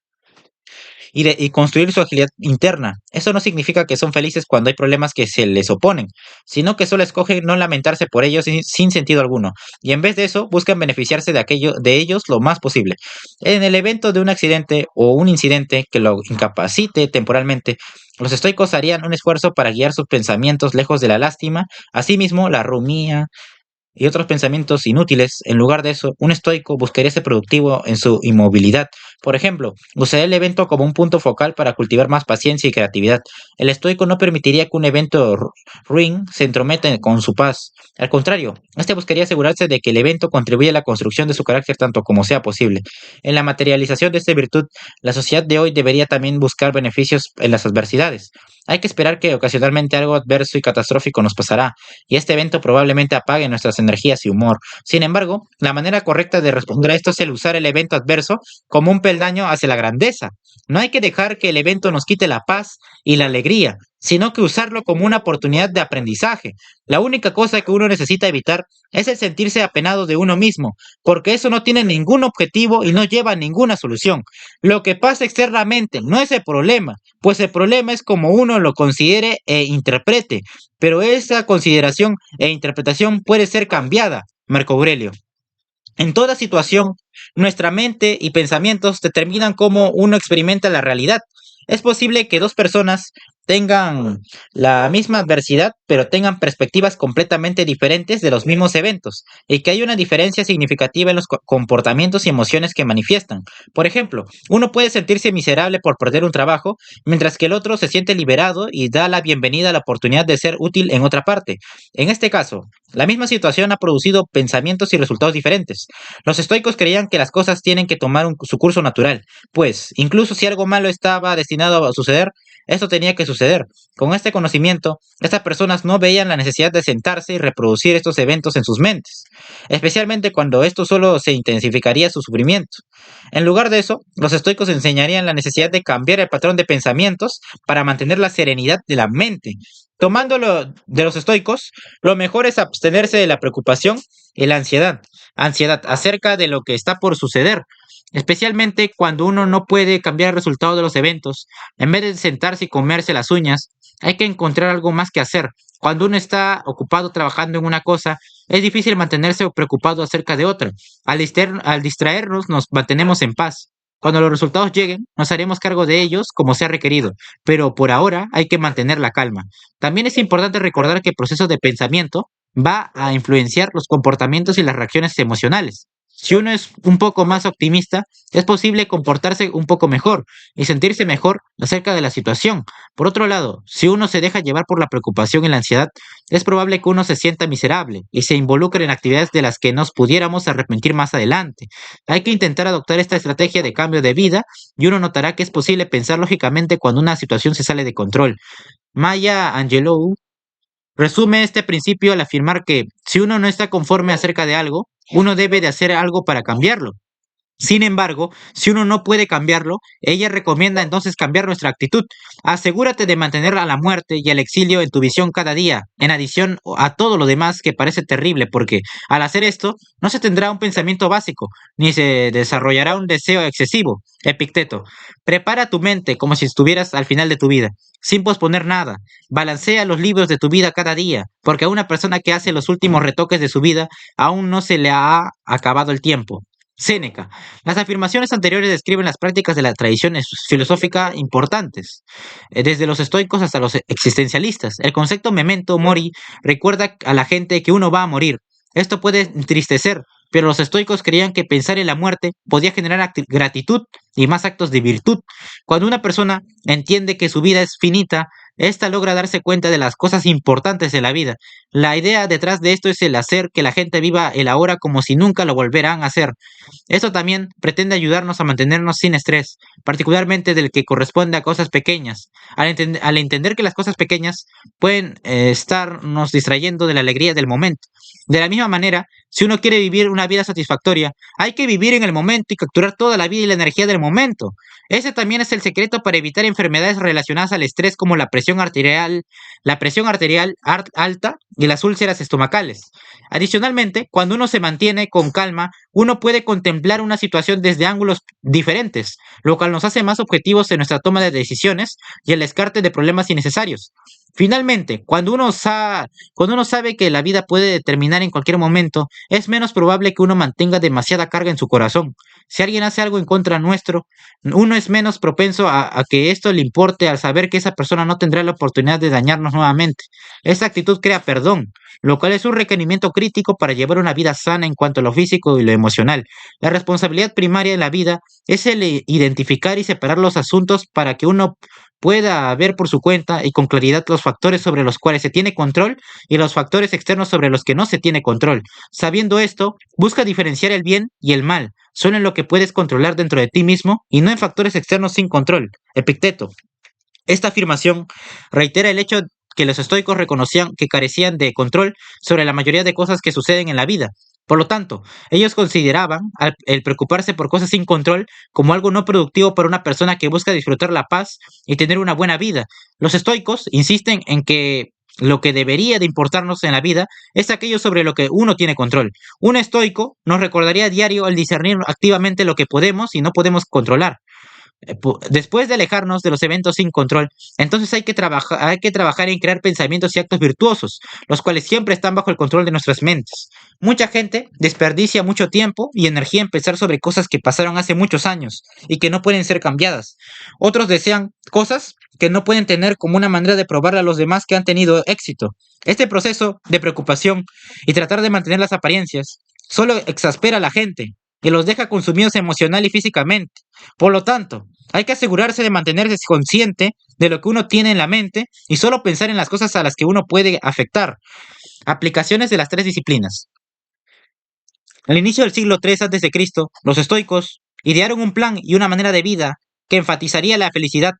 y construir su agilidad interna. Eso no significa que son felices cuando hay problemas que se les oponen, sino que solo escogen no lamentarse por ellos sin sentido alguno, y en vez de eso buscan beneficiarse de ellos lo más posible. En el evento de un accidente o un incidente que lo incapacite temporalmente, los estoicos harían un esfuerzo para guiar sus pensamientos lejos de la lástima, asimismo la rumía, y otros pensamientos inútiles. En lugar de eso, un estoico buscaría ser productivo en su inmovilidad. Por ejemplo, usaría el evento como un punto focal para cultivar más paciencia y creatividad. El estoico no permitiría que un evento ruin se entrometa con su paz. Al contrario, este buscaría asegurarse de que el evento contribuya a la construcción de su carácter tanto como sea posible. En la materialización de esta virtud, la sociedad de hoy debería también buscar beneficios en las adversidades. Hay que esperar que ocasionalmente algo adverso y catastrófico nos pasará, y este evento probablemente apague nuestras energías y humor. Sin embargo, la manera correcta de responder a esto es el usar el evento adverso como un peldaño hacia la grandeza. No hay que dejar que el evento nos quite la paz y la alegría, sino que usarlo como una oportunidad de aprendizaje. La única cosa que uno necesita evitar es el sentirse apenado de uno mismo, porque eso no tiene ningún objetivo y no lleva a ninguna solución. Lo que pasa externamente no es el problema, pues el problema es como uno lo considere e interprete, pero esa consideración e interpretación puede ser cambiada. Marco Aurelio. En toda situación, nuestra mente y pensamientos determinan cómo uno experimenta la realidad. Es posible que dos personas tengan la misma adversidad, pero tengan perspectivas completamente diferentes de los mismos eventos, y que hay una diferencia significativa en los comportamientos y emociones que manifiestan. Por ejemplo, uno puede sentirse miserable por perder un trabajo, mientras que el otro se siente liberado y da la bienvenida a la oportunidad de ser útil en otra parte. En este caso, la misma situación ha producido pensamientos y resultados diferentes. Los estoicos creían que las cosas tienen que tomar su curso natural, pues, incluso si algo malo estaba destinado a suceder, esto tenía que suceder. Con este conocimiento, estas personas no veían la necesidad de sentarse y reproducir estos eventos en sus mentes, especialmente cuando esto solo se intensificaría su sufrimiento. En lugar de eso, los estoicos enseñarían la necesidad de cambiar el patrón de pensamientos para mantener la serenidad de la mente. Tomándolo de los estoicos, lo mejor es abstenerse de la preocupación y la ansiedad acerca de lo que está por suceder, especialmente cuando uno no puede cambiar el resultado de los eventos. En vez de sentarse y comerse las uñas, hay que encontrar algo más que hacer. Cuando uno está ocupado trabajando en una cosa, es difícil mantenerse preocupado acerca de otra. Al distraernos, nos mantenemos en paz. Cuando los resultados lleguen, nos haremos cargo de ellos como sea requerido, pero por ahora hay que mantener la calma. También es importante recordar que el proceso de pensamiento va a influenciar los comportamientos y las reacciones emocionales. Si uno es un poco más optimista, es posible comportarse un poco mejor y sentirse mejor acerca de la situación. Por otro lado, si uno se deja llevar por la preocupación y la ansiedad, es probable que uno se sienta miserable y se involucre en actividades de las que nos pudiéramos arrepentir más adelante. Hay que intentar adoptar esta estrategia de cambio de vida y uno notará que es posible pensar lógicamente cuando una situación se sale de control. Maya Angelou resume este principio al afirmar que si uno no está conforme acerca de algo, uno debe de hacer algo para cambiarlo. Sin embargo, si uno no puede cambiarlo, ella recomienda entonces cambiar nuestra actitud. Asegúrate de mantener a la muerte y el exilio en tu visión cada día, en adición a todo lo demás que parece terrible, porque al hacer esto, no se tendrá un pensamiento básico, ni se desarrollará un deseo excesivo. Epicteto, prepara tu mente como si estuvieras al final de tu vida, sin posponer nada. Balancea los libros de tu vida cada día, porque a una persona que hace los últimos retoques de su vida, aún no se le ha acabado el tiempo. Séneca. Las afirmaciones anteriores describen las prácticas de la tradición filosófica importantes, desde los estoicos hasta los existencialistas. El concepto memento mori recuerda a la gente que uno va a morir. Esto puede entristecer, pero los estoicos creían que pensar en la muerte podía generar gratitud y más actos de virtud. Cuando una persona entiende que su vida es finita, ésta logra darse cuenta de las cosas importantes de la vida. La idea detrás de esto es el hacer que la gente viva el ahora como si nunca lo volverán a hacer. Esto también pretende ayudarnos a mantenernos sin estrés, particularmente del que corresponde a cosas pequeñas. Al entender que las cosas pequeñas pueden estarnos distrayendo de la alegría del momento. De la misma manera, si uno quiere vivir una vida satisfactoria, hay que vivir en el momento y capturar toda la vida y la energía del momento. Ese también es el secreto para evitar enfermedades relacionadas al estrés como la presión arterial alta y las úlceras estomacales. Adicionalmente, cuando uno se mantiene con calma, uno puede contemplar una situación desde ángulos diferentes, lo cual nos hace más objetivos en nuestra toma de decisiones y el descarte de problemas innecesarios. Finalmente, cuando uno sabe que la vida puede terminar en cualquier momento, es menos probable que uno mantenga demasiada carga en su corazón. Si alguien hace algo en contra nuestro, uno es menos propenso a que esto le importe al saber que esa persona no tendrá la oportunidad de dañarnos nuevamente. Esta actitud crea perdón, lo cual es un requerimiento crítico para llevar una vida sana en cuanto a lo físico y lo emocional. La responsabilidad primaria en la vida es el identificar y separar los asuntos para que uno pueda ver por su cuenta y con claridad los factores sobre los cuales se tiene control y los factores externos sobre los que no se tiene control. Sabiendo esto, busca diferenciar el bien y el mal, solo en lo que puedes controlar dentro de ti mismo y no en factores externos sin control. Epicteto. Esta afirmación reitera el hecho que los estoicos reconocían que carecían de control sobre la mayoría de cosas que suceden en la vida. Por lo tanto, ellos consideraban el preocuparse por cosas sin control como algo no productivo para una persona que busca disfrutar la paz y tener una buena vida. Los estoicos insisten en que lo que debería de importarnos en la vida es aquello sobre lo que uno tiene control. Un estoico nos recordaría a diario el discernir activamente lo que podemos y no podemos controlar. Después de alejarnos de los eventos sin control, entonces hay que trabajar en crear pensamientos y actos virtuosos, los cuales siempre están bajo el control de nuestras mentes. Mucha gente desperdicia mucho tiempo y energía en pensar sobre cosas que pasaron hace muchos años y que no pueden ser cambiadas. Otros desean cosas que no pueden tener como una manera de probarle a los demás que han tenido éxito. Este proceso de preocupación y tratar de mantener las apariencias solo exaspera a la gente y los deja consumidos emocional y físicamente. Por lo tanto, hay que asegurarse de mantenerse consciente de lo que uno tiene en la mente y solo pensar en las cosas a las que uno puede afectar. Aplicaciones de las tres disciplinas. Al inicio del siglo III a.C., los estoicos idearon un plan y una manera de vida que enfatizaría la felicidad.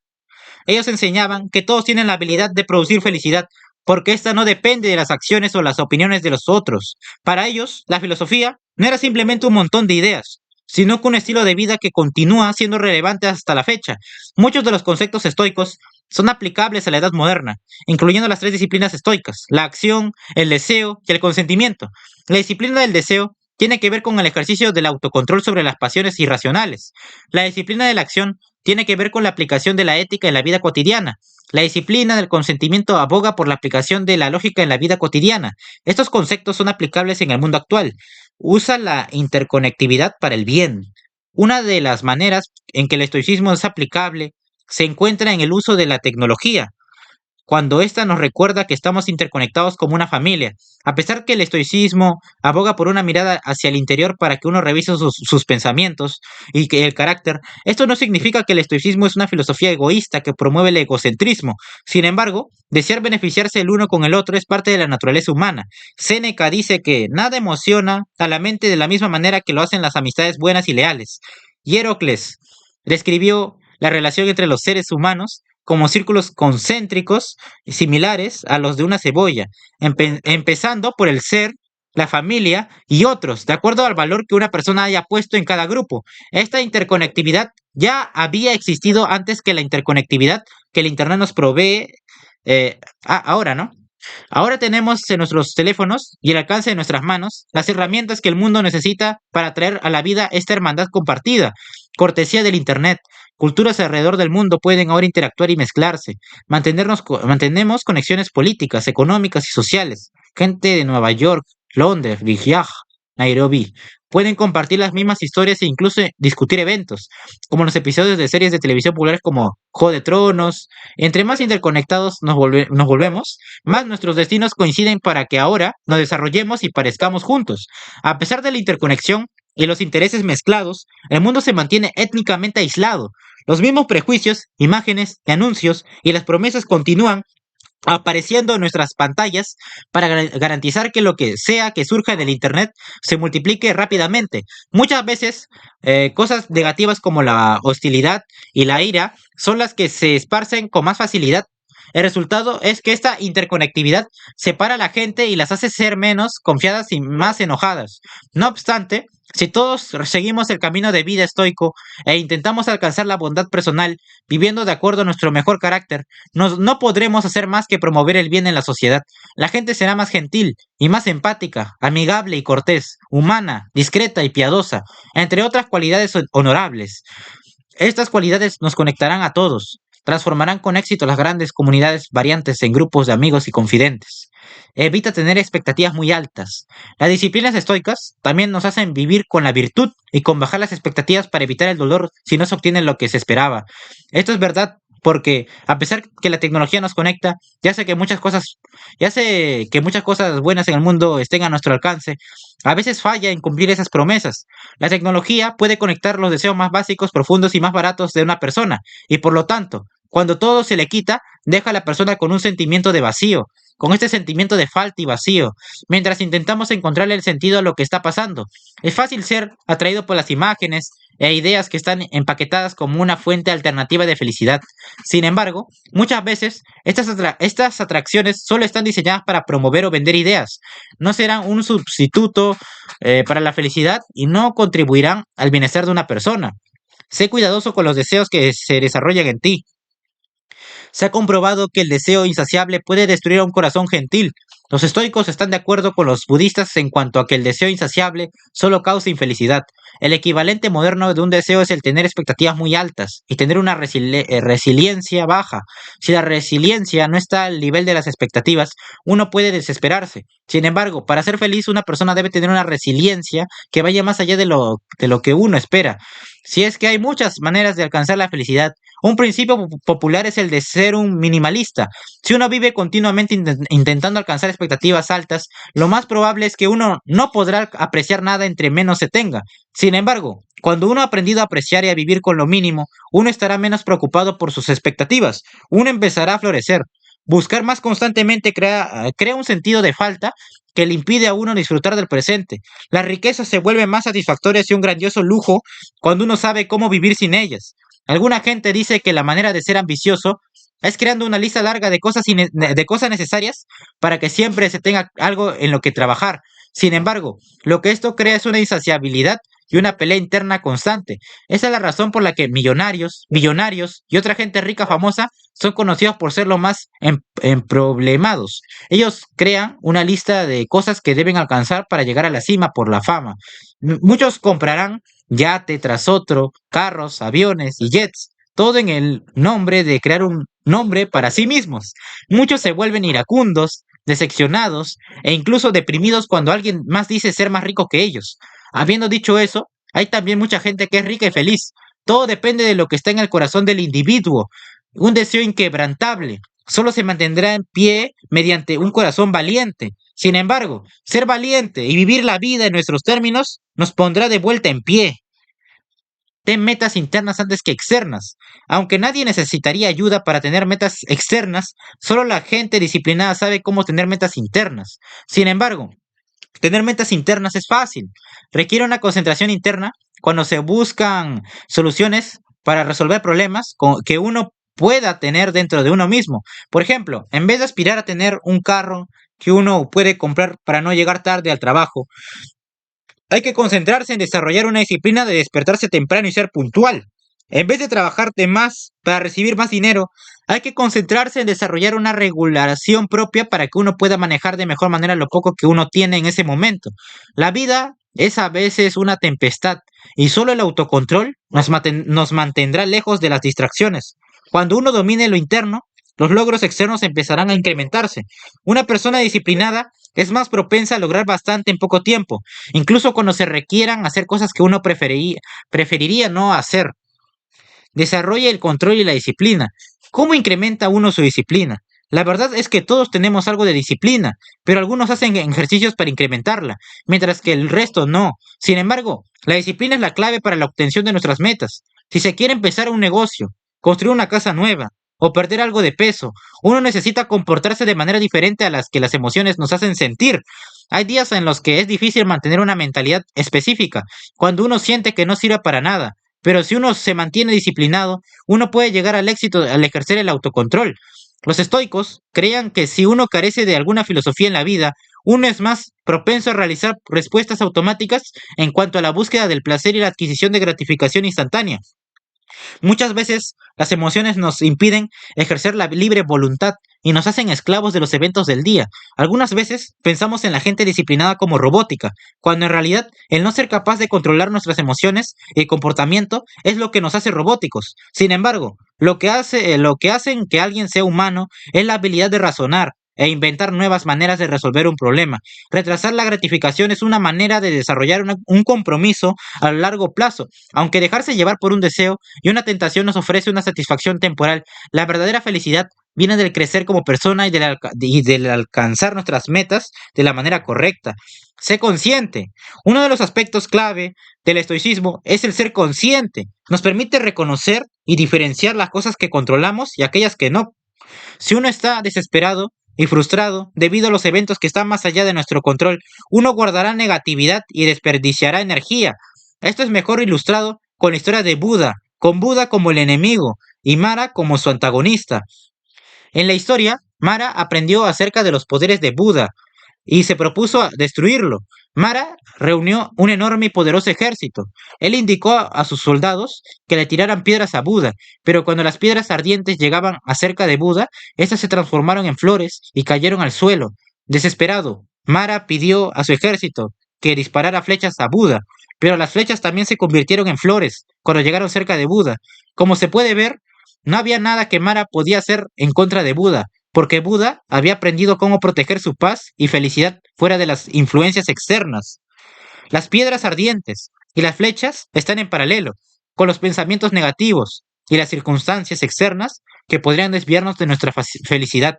Ellos enseñaban que todos tienen la habilidad de producir felicidad, porque ésta no depende de las acciones o las opiniones de los otros. Para ellos, la filosofía no era simplemente un montón de ideas, sino que un estilo de vida que continúa siendo relevante hasta la fecha. Muchos de los conceptos estoicos son aplicables a la edad moderna, incluyendo las tres disciplinas estoicas: la acción, el deseo y el consentimiento. La disciplina del deseo tiene que ver con el ejercicio del autocontrol sobre las pasiones irracionales. La disciplina de la acción tiene que ver con la aplicación de la ética en la vida cotidiana. La disciplina del consentimiento aboga por la aplicación de la lógica en la vida cotidiana. Estos conceptos son aplicables en el mundo actual. Usa la interconectividad para el bien. Una de las maneras en que el estoicismo es aplicable se encuentra en el uso de la tecnología, cuando ésta nos recuerda que estamos interconectados como una familia. A pesar que el estoicismo aboga por una mirada hacia el interior para que uno revise sus pensamientos y que el carácter, esto no significa que el estoicismo es una filosofía egoísta que promueve el egocentrismo. Sin embargo, desear beneficiarse el uno con el otro es parte de la naturaleza humana. Séneca dice que nada emociona a la mente de la misma manera que lo hacen las amistades buenas y leales. Hierocles describió la relación entre los seres humanos como círculos concéntricos similares a los de una cebolla, empezando por el ser la familia y otros, de acuerdo al valor que una persona haya puesto en cada grupo. Esta interconectividad ya había existido antes que la interconectividad que el Internet nos provee ahora, ¿no? Ahora tenemos en nuestros teléfonos y al alcance de nuestras manos las herramientas que el mundo necesita para traer a la vida esta hermandad compartida, cortesía del Internet. Culturas alrededor del mundo pueden ahora interactuar y mezclarse. Mantenemos conexiones políticas, económicas y sociales. Gente de Nueva York, Londres, Riyadh, Nairobi pueden compartir las mismas historias e incluso discutir eventos, como los episodios de series de televisión populares como Juego de Tronos. Entre más interconectados nos volvemos, más nuestros destinos coinciden para que ahora nos desarrollemos y parezcamos juntos. A pesar de la interconexión y los intereses mezclados, el mundo se mantiene étnicamente aislado. Los mismos prejuicios, imágenes y anuncios y las promesas continúan apareciendo en nuestras pantallas para garantizar que lo que sea que surja del Internet se multiplique rápidamente. Muchas veces cosas negativas como la hostilidad y la ira son las que se esparcen con más facilidad. El resultado es que esta interconectividad separa a la gente y las hace ser menos confiadas y más enojadas. No obstante, si todos seguimos el camino de vida estoico e intentamos alcanzar la bondad personal, viviendo de acuerdo a nuestro mejor carácter, no podremos hacer más que promover el bien en la sociedad. La gente será más gentil y más empática, amigable y cortés, humana, discreta y piadosa, entre otras cualidades honorables. Estas cualidades nos conectarán a todos, transformarán con éxito las grandes comunidades variantes en grupos de amigos y confidentes. Evita tener expectativas muy altas. Las disciplinas estoicas también nos hacen vivir con la virtud y con bajar las expectativas para evitar el dolor si no se obtiene lo que se esperaba. Esto es verdad porque a pesar que la tecnología nos conecta, ya sé que muchas cosas buenas en el mundo estén a nuestro alcance, a veces falla en cumplir esas promesas. La tecnología puede conectar los deseos más básicos, profundos y más baratos de una persona, y por lo tanto, cuando todo se le quita, deja a la persona con un sentimiento de vacío, con este sentimiento de falta y vacío, mientras intentamos encontrarle el sentido a lo que está pasando. Es fácil ser atraído por las imágenes e ideas que están empaquetadas como una fuente alternativa de felicidad. Sin embargo, muchas veces estas atracciones solo están diseñadas para promover o vender ideas. No serán un sustituto para la felicidad y no contribuirán al bienestar de una persona. Sé cuidadoso con los deseos que se desarrollan en ti. Se ha comprobado que el deseo insaciable puede destruir a un corazón gentil. Los estoicos están de acuerdo con los budistas en cuanto a que el deseo insaciable solo causa infelicidad. El equivalente moderno de un deseo es el tener expectativas muy altas y tener una resiliencia baja. Si la resiliencia no está al nivel de las expectativas, uno puede desesperarse. Sin embargo, para ser feliz, una persona debe tener una resiliencia que vaya más allá de lo que uno espera. Si es que hay muchas maneras de alcanzar la felicidad, un principio popular es el de ser un minimalista. Si uno vive continuamente intentando alcanzar expectativas altas, lo más probable es que uno no podrá apreciar nada entre menos se tenga. Sin embargo, cuando uno ha aprendido a apreciar y a vivir con lo mínimo, uno estará menos preocupado por sus expectativas. Uno empezará a florecer. Buscar más constantemente crea un sentido de falta que le impide a uno disfrutar del presente. Las riquezas se vuelven más satisfactorias y un grandioso lujo cuando uno sabe cómo vivir sin ellas. Alguna gente dice que la manera de ser ambicioso es creando una lista larga de cosas necesarias para que siempre se tenga algo en lo que trabajar. Sin embargo, lo que esto crea es una insaciabilidad y una pelea interna constante. Esa es la razón por la que millonarios, billonarios y otra gente rica famosa son conocidos por ser los más emproblemados. Ellos crean una lista de cosas que deben alcanzar para llegar a la cima por la fama. Muchos comprarán yate tras otro, carros, aviones y jets, todo en el nombre de crear un nombre para sí mismos. Muchos se vuelven iracundos, decepcionados e incluso deprimidos cuando alguien más dice ser más rico que ellos. Habiendo dicho eso, hay también mucha gente que es rica y feliz. Todo depende de lo que está en el corazón del individuo. Un deseo inquebrantable solo se mantendrá en pie mediante un corazón valiente. Sin embargo, ser valiente y vivir la vida en nuestros términos nos pondrá de vuelta en pie. Ten metas internas antes que externas. Aunque nadie necesitaría ayuda para tener metas externas, solo la gente disciplinada sabe cómo tener metas internas. Sin embargo, tener metas internas es fácil. Requiere una concentración interna cuando se buscan soluciones para resolver problemas que uno pueda tener dentro de uno mismo. Por ejemplo, en vez de aspirar a tener un carro que uno puede comprar para no llegar tarde al trabajo. Hay que concentrarse en desarrollar una disciplina de despertarse temprano y ser puntual. En vez de trabajar de más para recibir más dinero, hay que concentrarse en desarrollar una regulación propia para que uno pueda manejar de mejor manera lo poco que uno tiene en ese momento. La vida es a veces una tempestad y solo el autocontrol nos mantendrá lejos de las distracciones. Cuando uno domine lo interno, los logros externos empezarán a incrementarse. Una persona disciplinada es más propensa a lograr bastante en poco tiempo, incluso cuando se requieran hacer cosas que uno preferiría no hacer. Desarrolla el control y la disciplina. ¿Cómo incrementa uno su disciplina? La verdad es que todos tenemos algo de disciplina, pero algunos hacen ejercicios para incrementarla, mientras que el resto no. Sin embargo, la disciplina es la clave para la obtención de nuestras metas. Si se quiere empezar un negocio, construir una casa nueva o perder algo de peso, uno necesita comportarse de manera diferente a las que las emociones nos hacen sentir. Hay días en los que es difícil mantener una mentalidad específica, cuando uno siente que no sirve para nada. Pero si uno se mantiene disciplinado, uno puede llegar al éxito al ejercer el autocontrol. Los estoicos creían que si uno carece de alguna filosofía en la vida, uno es más propenso a realizar respuestas automáticas en cuanto a la búsqueda del placer y la adquisición de gratificación instantánea. Muchas veces las emociones nos impiden ejercer la libre voluntad y nos hacen esclavos de los eventos del día. Algunas veces pensamos en la gente disciplinada como robótica, cuando en realidad el no ser capaz de controlar nuestras emociones y comportamiento es lo que nos hace robóticos. Sin embargo, lo que hacen que alguien sea humano es la habilidad de razonar e inventar nuevas maneras de resolver un problema. Retrasar la gratificación es una manera de desarrollar un compromiso a largo plazo, aunque dejarse llevar por un deseo y una tentación nos ofrece una satisfacción temporal. La verdadera felicidad viene del crecer como persona y del alcanzar nuestras metas de la manera correcta. Sé consciente. Uno de los aspectos clave del estoicismo es el ser consciente. Nos permite reconocer y diferenciar las cosas que controlamos y aquellas que no. Si uno está desesperado y frustrado debido a los eventos que están más allá de nuestro control, uno guardará negatividad y desperdiciará energía. Esto es mejor ilustrado con la historia de Buda, con Buda como el enemigo y Mara como su antagonista. En la historia, Mara aprendió acerca de los poderes de Buda y se propuso destruirlo. Mara reunió un enorme y poderoso ejército. Él indicó a sus soldados que le tiraran piedras a Buda, pero cuando las piedras ardientes llegaban acerca de Buda, estas se transformaron en flores y cayeron al suelo. Desesperado, Mara pidió a su ejército que disparara flechas a Buda, pero las flechas también se convirtieron en flores cuando llegaron cerca de Buda. Como se puede ver, no había nada que Mara podía hacer en contra de Buda, porque Buda había aprendido cómo proteger su paz y felicidad fuera de las influencias externas. Las piedras ardientes y las flechas están en paralelo con los pensamientos negativos y las circunstancias externas que podrían desviarnos de nuestra felicidad,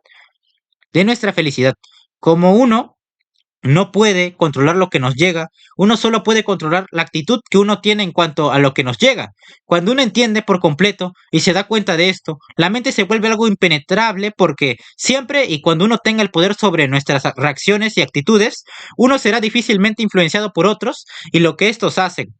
de nuestra felicidad. Como uno no puede controlar lo que nos llega, uno solo puede controlar la actitud que uno tiene en cuanto a lo que nos llega. Cuando uno entiende por completo y se da cuenta de esto, la mente se vuelve algo impenetrable porque siempre y cuando uno tenga el poder sobre nuestras reacciones y actitudes, uno será difícilmente influenciado por otros y lo que estos hacen.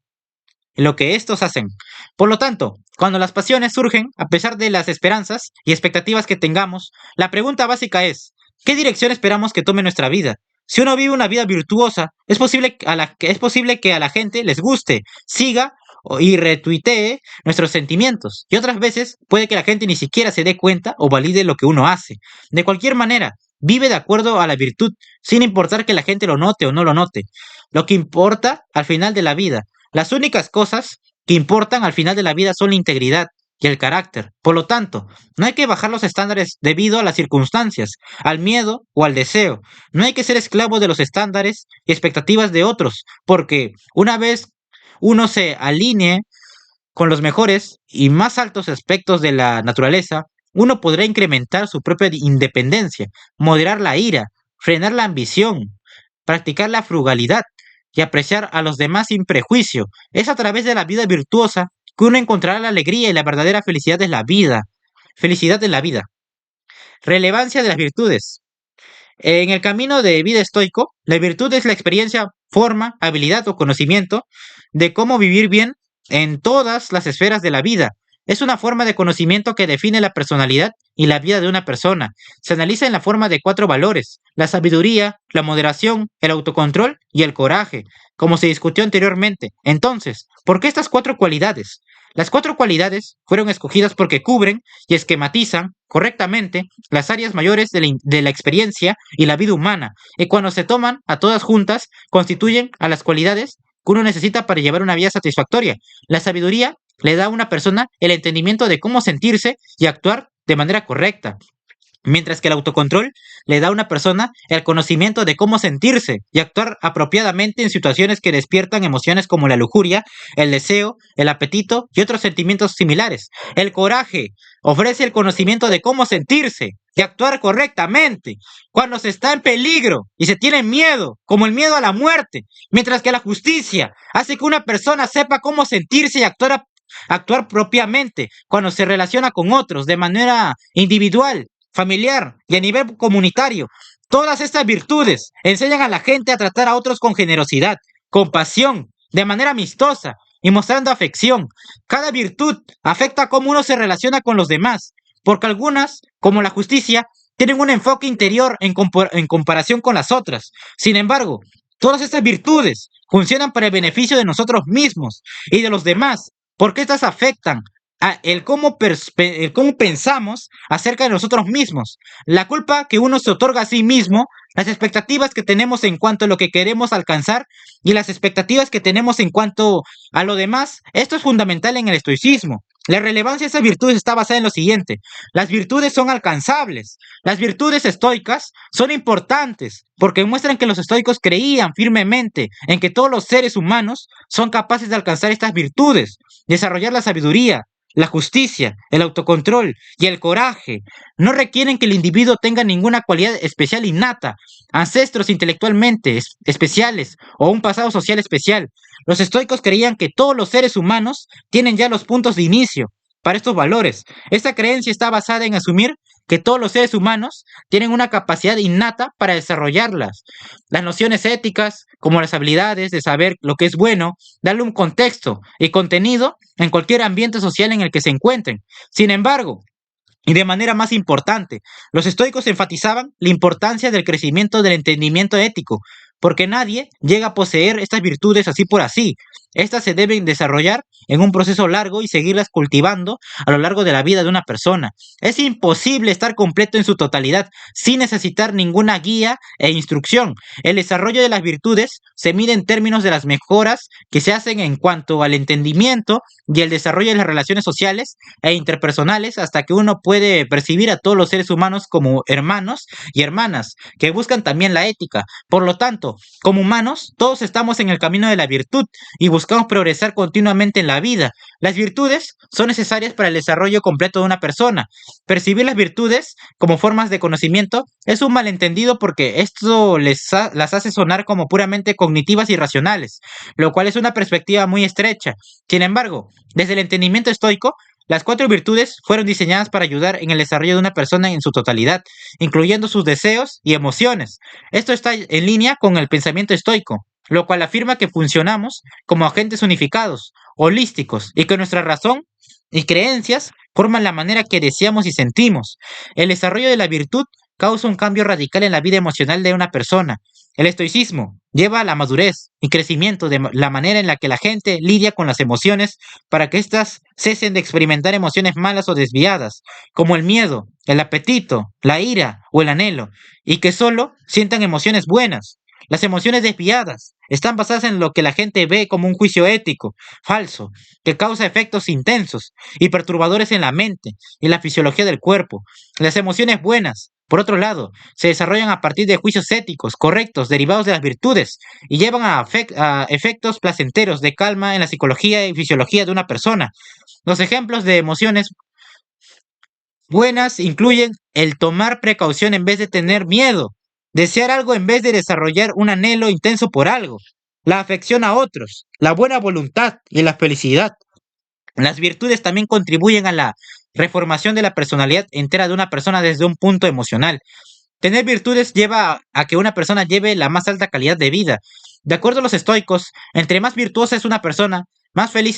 Por lo tanto, cuando las pasiones surgen, a pesar de las esperanzas y expectativas que tengamos, la pregunta básica es, ¿qué dirección esperamos que tome nuestra vida? Si uno vive una vida virtuosa, es posible que a la gente les guste, siga y retuitee nuestros sentimientos. Y otras veces puede que la gente ni siquiera se dé cuenta o valide lo que uno hace. De cualquier manera, vive de acuerdo a la virtud, sin importar que la gente lo note o no lo note. Lo que importa al final de la vida, las únicas cosas que importan al final de la vida son la integridad y el carácter. Por lo tanto, no hay que bajar los estándares debido a las circunstancias, al miedo o al deseo. No hay que ser esclavo de los estándares y expectativas de otros, porque una vez uno se alinee con los mejores y más altos aspectos de la naturaleza, uno podrá incrementar su propia independencia, moderar la ira, frenar la ambición, practicar la frugalidad y apreciar a los demás sin prejuicio. Es a través de la vida virtuosa que uno encontrará la alegría y la verdadera felicidad de la vida. Felicidad de la vida. Relevancia de las virtudes. En el camino de vida estoico, la virtud es la experiencia, forma, habilidad o conocimiento de cómo vivir bien en todas las esferas de la vida. es una forma de conocimiento que define la personalidad y la vida de una persona. Se analiza en la forma de 4 valores: la sabiduría, la moderación, el autocontrol y el coraje, como se discutió anteriormente. Entonces, ¿por qué estas 4 cualidades? Las 4 cualidades fueron escogidas porque cubren y esquematizan correctamente las áreas mayores de la experiencia y la vida humana, y cuando se toman a todas juntas, constituyen a las cualidades que uno necesita para llevar una vida satisfactoria. La sabiduría le da a una persona el entendimiento de cómo sentirse y actuar de manera correcta, mientras que el autocontrol le da a una persona el conocimiento de cómo sentirse y actuar apropiadamente en situaciones que despiertan emociones como la lujuria, el deseo, el apetito y otros sentimientos similares. El coraje ofrece el conocimiento de cómo sentirse y actuar correctamente cuando se está en peligro y se tiene miedo, como el miedo a la muerte, mientras que la justicia hace que una persona sepa cómo sentirse y actuar propiamente cuando se relaciona con otros de manera individual, familiar y a nivel comunitario. Todas estas virtudes enseñan a la gente a tratar a otros con generosidad, compasión, de manera amistosa y mostrando afección. Cada virtud afecta a cómo uno se relaciona con los demás, porque algunas, como la justicia, tienen un enfoque interior en comparación con las otras. Sin embargo, todas estas virtudes funcionan para el beneficio de nosotros mismos y de los demás, porque estas afectan el cómo pensamos acerca de nosotros mismos, la culpa que uno se otorga a sí mismo, las expectativas que tenemos en cuanto a lo que queremos alcanzar y las expectativas que tenemos en cuanto a lo demás. Esto es fundamental en el estoicismo. La relevancia de esas virtudes está basada en lo siguiente: las virtudes son alcanzables. Las virtudes estoicas son importantes porque muestran que los estoicos creían firmemente en que todos los seres humanos son capaces de alcanzar estas virtudes, desarrollar la sabiduría, la justicia, el autocontrol y el coraje. No requieren que el individuo tenga ninguna cualidad especial innata, ancestros intelectualmente especiales o un pasado social especial. Los estoicos creían que todos los seres humanos tienen ya los puntos de inicio para estos valores. Esta creencia está basada en asumir que todos los seres humanos tienen una capacidad innata para desarrollarlas. Las nociones éticas, como las habilidades de saber lo que es bueno, darle un contexto y contenido en cualquier ambiente social en el que se encuentren. Sin embargo, y de manera más importante, los estoicos enfatizaban la importancia del crecimiento del entendimiento ético, porque nadie llega a poseer estas virtudes así por así. Estas se deben desarrollar en un proceso largo y seguirlas cultivando a lo largo de la vida de una persona. Es imposible estar completo en su totalidad sin necesitar ninguna guía e instrucción. El desarrollo de las virtudes se mide en términos de las mejoras que se hacen en cuanto al entendimiento y el desarrollo de las relaciones sociales e interpersonales, hasta que uno puede percibir a todos los seres humanos como hermanos y hermanas que buscan también la ética. Por lo tanto, como humanos, todos estamos en el camino de la virtud y buscamos progresar continuamente en la vida. Las virtudes son necesarias para el desarrollo completo de una persona. Percibir las virtudes como formas de conocimiento es un malentendido, porque esto las hace sonar como puramente cognitivas y racionales, lo cual es una perspectiva muy estrecha. Sin embargo, desde el entendimiento estoico, las 4 virtudes fueron diseñadas para ayudar en el desarrollo de una persona en su totalidad, incluyendo sus deseos y emociones. Esto está en línea con el pensamiento estoico, lo cual afirma que funcionamos como agentes unificados, holísticos, y que nuestra razón y creencias forman la manera que deseamos y sentimos. El desarrollo de la virtud causa un cambio radical en la vida emocional de una persona. El estoicismo lleva a la madurez y crecimiento de la manera en la que la gente lidia con las emociones, para que éstas cesen de experimentar emociones malas o desviadas, como el miedo, el apetito, la ira o el anhelo, y que solo sientan emociones buenas. Las emociones desviadas están basadas en lo que la gente ve como un juicio ético falso, que causa efectos intensos y perturbadores en la mente y la fisiología del cuerpo. Las emociones buenas, por otro lado, se desarrollan a partir de juicios éticos correctos derivados de las virtudes y llevan a efectos placenteros de calma en la psicología y fisiología de una persona. Los ejemplos de emociones buenas incluyen el tomar precaución en vez de tener miedo, desear algo en vez de desarrollar un anhelo intenso por algo, la afección a otros, la buena voluntad y la felicidad. Las virtudes también contribuyen a la reformación de la personalidad entera de una persona desde un punto emocional. Tener virtudes lleva a que una persona lleve la más alta calidad de vida. De acuerdo a los estoicos, entre más virtuosa es una persona, más feliz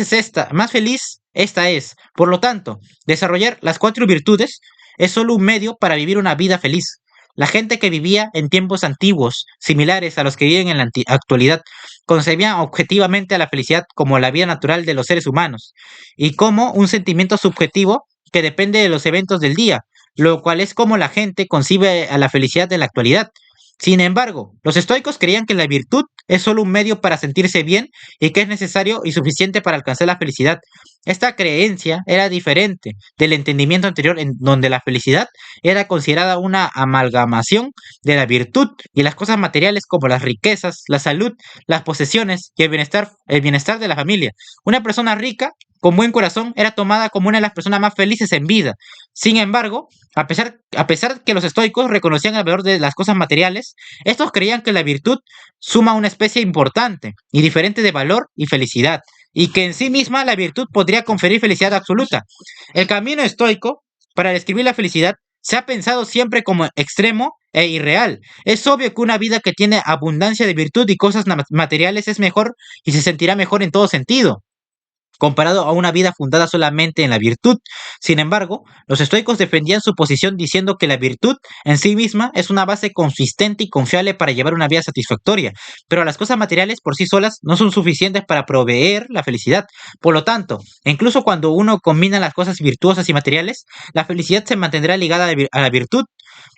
Esta es, por lo tanto, desarrollar las cuatro virtudes es solo un medio para vivir una vida feliz. La gente que vivía en tiempos antiguos, similares a los que viven en la actualidad, concebían objetivamente a la felicidad como la vida natural de los seres humanos y como un sentimiento subjetivo que depende de los eventos del día, lo cual es como la gente concibe a la felicidad en la actualidad. Sin embargo, los estoicos creían que la virtud es solo un medio para sentirse bien y que es necesario y suficiente para alcanzar la felicidad. Esta creencia era diferente del entendimiento anterior en donde la felicidad era considerada una amalgamación de la virtud y las cosas materiales como las riquezas, la salud, las posesiones y el bienestar de la familia. Una persona rica con buen corazón era tomada como una de las personas más felices en vida. Sin embargo, a pesar que los estoicos reconocían el valor de las cosas materiales, estos creían que la virtud suma una especie importante y diferente de valor y felicidad, y que en sí misma la virtud podría conferir felicidad absoluta. El camino estoico para describir la felicidad se ha pensado siempre como extremo e irreal. Es obvio que una vida que tiene abundancia de virtud y cosas materiales es mejor y se sentirá mejor en todo sentido comparado a una vida fundada solamente en la virtud. Sin embargo, los estoicos defendían su posición diciendo que la virtud en sí misma es una base consistente y confiable para llevar una vida satisfactoria, pero las cosas materiales por sí solas no son suficientes para proveer la felicidad. Por lo tanto, incluso cuando uno combina las cosas virtuosas y materiales, la felicidad se mantendrá ligada a la virtud.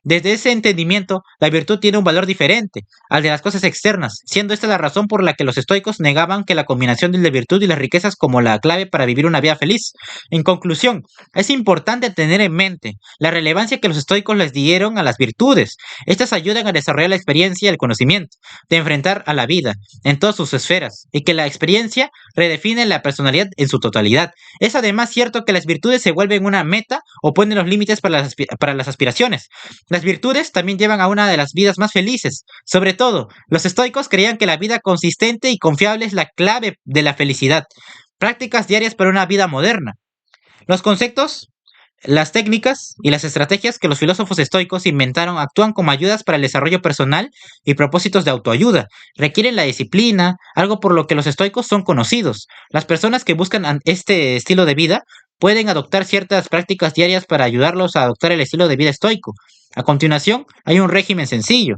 Desde ese entendimiento, la virtud tiene un valor diferente al de las cosas externas, siendo esta la razón por la que los estoicos negaban que la combinación de la virtud y las riquezas como la clave para vivir una vida feliz. En conclusión, es importante tener en mente la relevancia que los estoicos les dieron a las virtudes. Estas ayudan a desarrollar la experiencia y el conocimiento, de enfrentar a la vida en todas sus esferas, y que la experiencia redefine la personalidad en su totalidad. Es además cierto que las virtudes se vuelven una meta o ponen los límites para las aspiraciones. Las virtudes también llevan a una de las vidas más felices. Sobre todo, los estoicos creían que la vida consistente y confiable es la clave de la felicidad. Prácticas diarias para una vida moderna. Los conceptos, las técnicas y las estrategias que los filósofos estoicos inventaron actúan como ayudas para el desarrollo personal y propósitos de autoayuda. Requieren la disciplina, algo por lo que los estoicos son conocidos. Las personas que buscan este estilo de vida pueden adoptar ciertas prácticas diarias para ayudarlos a adoptar el estilo de vida estoico. A continuación, hay un régimen sencillo.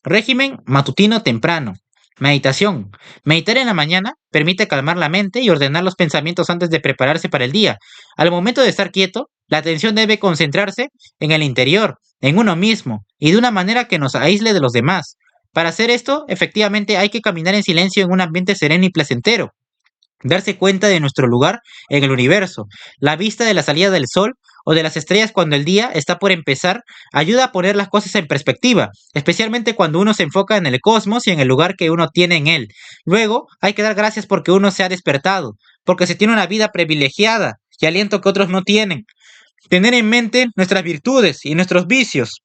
Régimen matutino temprano. Meditación. Meditar en la mañana permite calmar la mente y ordenar los pensamientos antes de prepararse para el día. Al momento de estar quieto, la atención debe concentrarse en el interior, en uno mismo, y de una manera que nos aísle de los demás. Para hacer esto, efectivamente hay que caminar en silencio en un ambiente sereno y placentero. Darse cuenta de nuestro lugar en el universo, la vista de la salida del sol o de las estrellas cuando el día está por empezar, ayuda a poner las cosas en perspectiva, especialmente cuando uno se enfoca en el cosmos y en el lugar que uno tiene en él. Luego, hay que dar gracias porque uno se ha despertado, porque se tiene una vida privilegiada y aliento que otros no tienen. Tener en mente nuestras virtudes y nuestros vicios.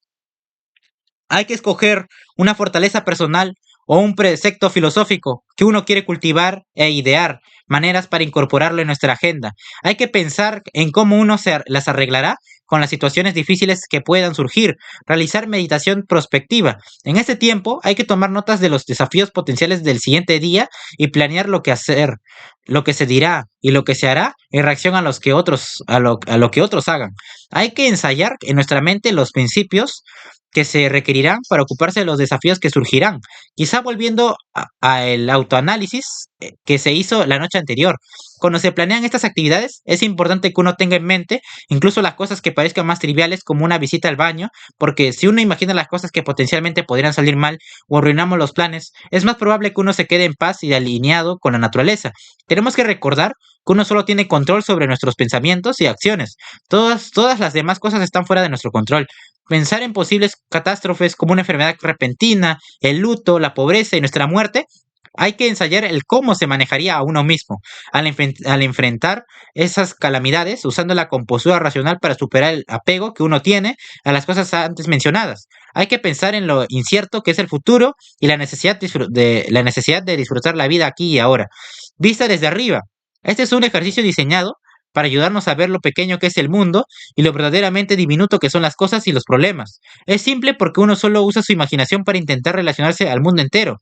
Hay que escoger una fortaleza personal o un precepto filosófico que uno quiere cultivar e idear, maneras para incorporarlo en nuestra agenda. Hay que pensar en cómo uno las arreglará con las situaciones difíciles que puedan surgir, realizar meditación prospectiva. En este tiempo hay que tomar notas de los desafíos potenciales del siguiente día y planear lo que hacer, lo que se dirá y lo que se hará en reacción a los que otros, a lo que otros hagan. Hay que ensayar en nuestra mente los principios que se requerirán para ocuparse de los desafíos que surgirán. Quizá volviendo a el autoanálisis que se hizo la noche anterior. Cuando se planean estas actividades, es importante que uno tenga en mente incluso las cosas que parezcan más triviales como una visita al baño, porque si uno imagina las cosas que potencialmente podrían salir mal o arruinamos los planes, es más probable que uno se quede en paz y alineado con la naturaleza. Tenemos que recordar que uno solo tiene control sobre nuestros pensamientos y acciones. Todas las demás cosas están fuera de nuestro control. Pensar en posibles catástrofes como una enfermedad repentina, el luto, la pobreza y nuestra muerte, hay que ensayar el cómo se manejaría a uno mismo al enfrentar esas calamidades usando la compostura racional para superar el apego que uno tiene a las cosas antes mencionadas. Hay que pensar en lo incierto que es el futuro y la necesidad de disfrutar la vida aquí y ahora. Vista desde arriba. Este es un ejercicio diseñado para ayudarnos a ver lo pequeño que es el mundo y lo verdaderamente diminuto que son las cosas y los problemas. Es simple porque uno solo usa su imaginación para intentar relacionarse al mundo entero.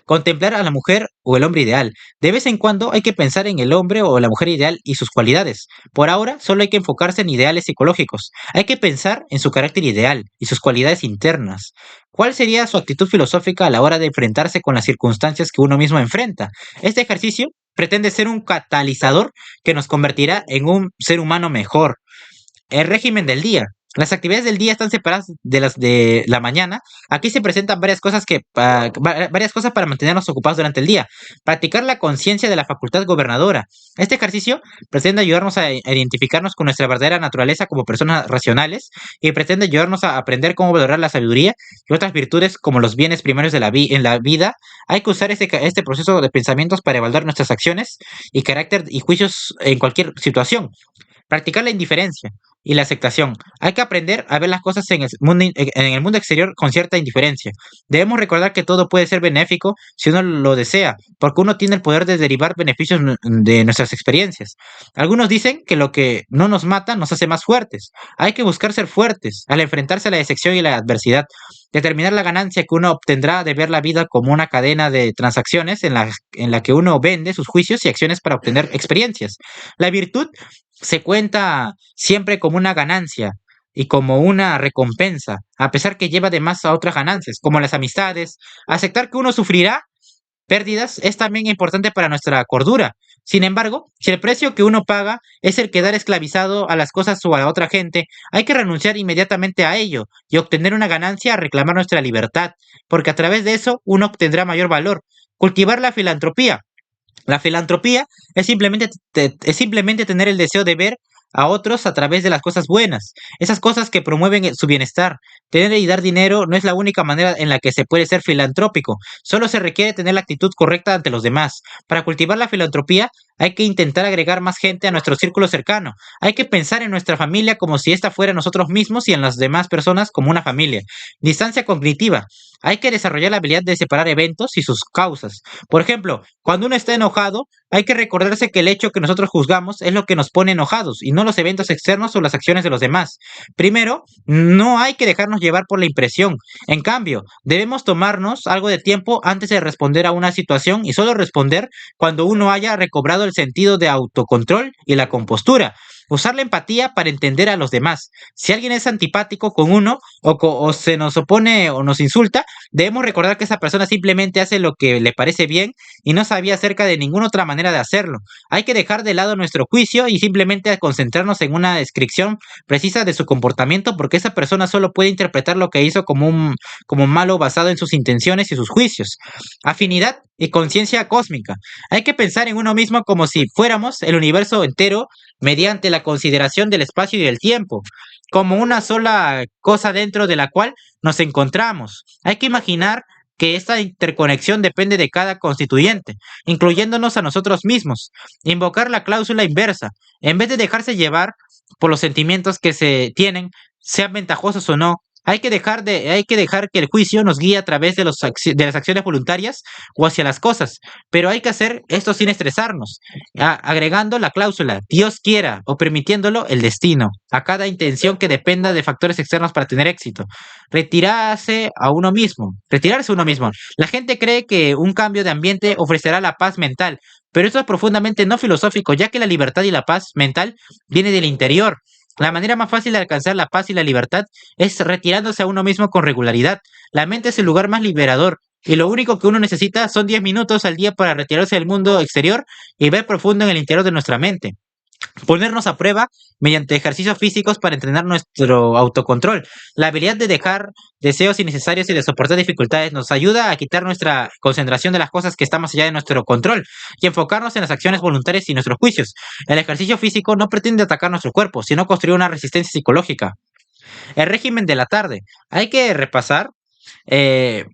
contemplar a la mujer o el hombre ideal. De vez en cuando hay que pensar en el hombre o la mujer ideal y sus cualidades. Por ahora solo hay que enfocarse en ideales psicológicos. Hay que pensar en su carácter ideal y sus cualidades internas. ¿Cuál sería su actitud filosófica a la hora de enfrentarse con las circunstancias que uno mismo enfrenta? Este ejercicio pretende ser un catalizador que nos convertirá en un ser humano mejor. El régimen del día. Las actividades del día están separadas de las de la mañana. Aquí se presentan varias cosas para mantenernos ocupados durante el día. Practicar la conciencia de la facultad gobernadora. Este ejercicio pretende ayudarnos a identificarnos con nuestra verdadera naturaleza como personas racionales y pretende ayudarnos a aprender cómo valorar la sabiduría y otras virtudes como los bienes primarios de en la vida. Hay que usar este proceso de pensamientos para evaluar nuestras acciones y carácter y juicios en cualquier situación. Practicar la indiferencia y la aceptación. Hay que aprender a ver las cosas en el mundo exterior con cierta indiferencia. Debemos recordar que todo puede ser benéfico si uno lo desea, porque uno tiene el poder de derivar beneficios de nuestras experiencias. Algunos dicen que lo que no nos mata nos hace más fuertes. Hay que buscar ser fuertes al enfrentarse a la decepción y la adversidad. Determinar la ganancia que uno obtendrá de ver la vida como una cadena de transacciones en la que uno vende sus juicios y acciones para obtener experiencias. La virtud se cuenta siempre como una ganancia y como una recompensa, a pesar que lleva además a otras ganancias, como las amistades. Aceptar que uno sufrirá pérdidas es también importante para nuestra cordura. Sin embargo, si el precio que uno paga es el quedar esclavizado a las cosas o a otra gente, hay que renunciar inmediatamente a ello y obtener una ganancia a reclamar nuestra libertad, porque a través de eso uno obtendrá mayor valor. Cultivar la filantropía. La filantropía es simplemente tener el deseo de ver a otros a través de las cosas buenas, esas cosas que promueven su bienestar. Tener y dar dinero no es la única manera en la que se puede ser filantrópico, solo se requiere tener la actitud correcta ante los demás. Para cultivar la filantropía hay que intentar agregar más gente a nuestro círculo cercano, hay que pensar en nuestra familia como si esta fuera nosotros mismos y en las demás personas como una familia. Distancia cognitiva. Hay que desarrollar la habilidad de separar eventos y sus causas. Por ejemplo, cuando uno está enojado, hay que recordarse que el hecho que nosotros juzgamos es lo que nos pone enojados y no los eventos externos o las acciones de los demás. Primero, no hay que dejarnos llevar por la impresión. En cambio, debemos tomarnos algo de tiempo antes de responder a una situación y solo responder cuando uno haya recobrado el sentido de autocontrol y la compostura. Usar la empatía para entender a los demás. Si alguien es antipático con uno o se nos opone o nos insulta, debemos recordar que esa persona simplemente hace lo que le parece bien y no sabía acerca de ninguna otra manera de hacerlo. Hay que dejar de lado nuestro juicio y simplemente concentrarnos en una descripción precisa de su comportamiento porque esa persona solo puede interpretar lo que hizo como malo basado en sus intenciones y sus juicios. Afinidad y conciencia cósmica. Hay que pensar en uno mismo como si fuéramos el universo entero mediante la consideración del espacio y del tiempo, como una sola cosa dentro de la cual nos encontramos. Hay que imaginar que esta interconexión depende de cada constituyente, incluyéndonos a nosotros mismos. Invocar la cláusula inversa. En vez de dejarse llevar por los sentimientos que se tienen, sean ventajosos o no, hay que dejar que el juicio nos guíe a través de de las acciones voluntarias o hacia las cosas, pero hay que hacer esto sin estresarnos, agregando la cláusula Dios quiera o permitiéndolo el destino a cada intención que dependa de factores externos para tener éxito. Retirarse a uno mismo. La gente cree que un cambio de ambiente ofrecerá la paz mental, pero esto es profundamente no filosófico, ya que la libertad y la paz mental viene del interior. La manera más fácil de alcanzar la paz y la libertad es retirándose a uno mismo con regularidad. La mente es el lugar más liberador y lo único que uno necesita son 10 minutos al día para retirarse del mundo exterior y ver profundo en el interior de nuestra mente. Ponernos a prueba mediante ejercicios físicos para entrenar nuestro autocontrol. La habilidad de dejar deseos innecesarios y de soportar dificultades nos ayuda a quitar nuestra concentración de las cosas que están más allá de nuestro control y enfocarnos en las acciones voluntarias y nuestros juicios. El ejercicio físico no pretende atacar nuestro cuerpo, sino construir una resistencia psicológica. El régimen de la tarde. Hay que repasar eh,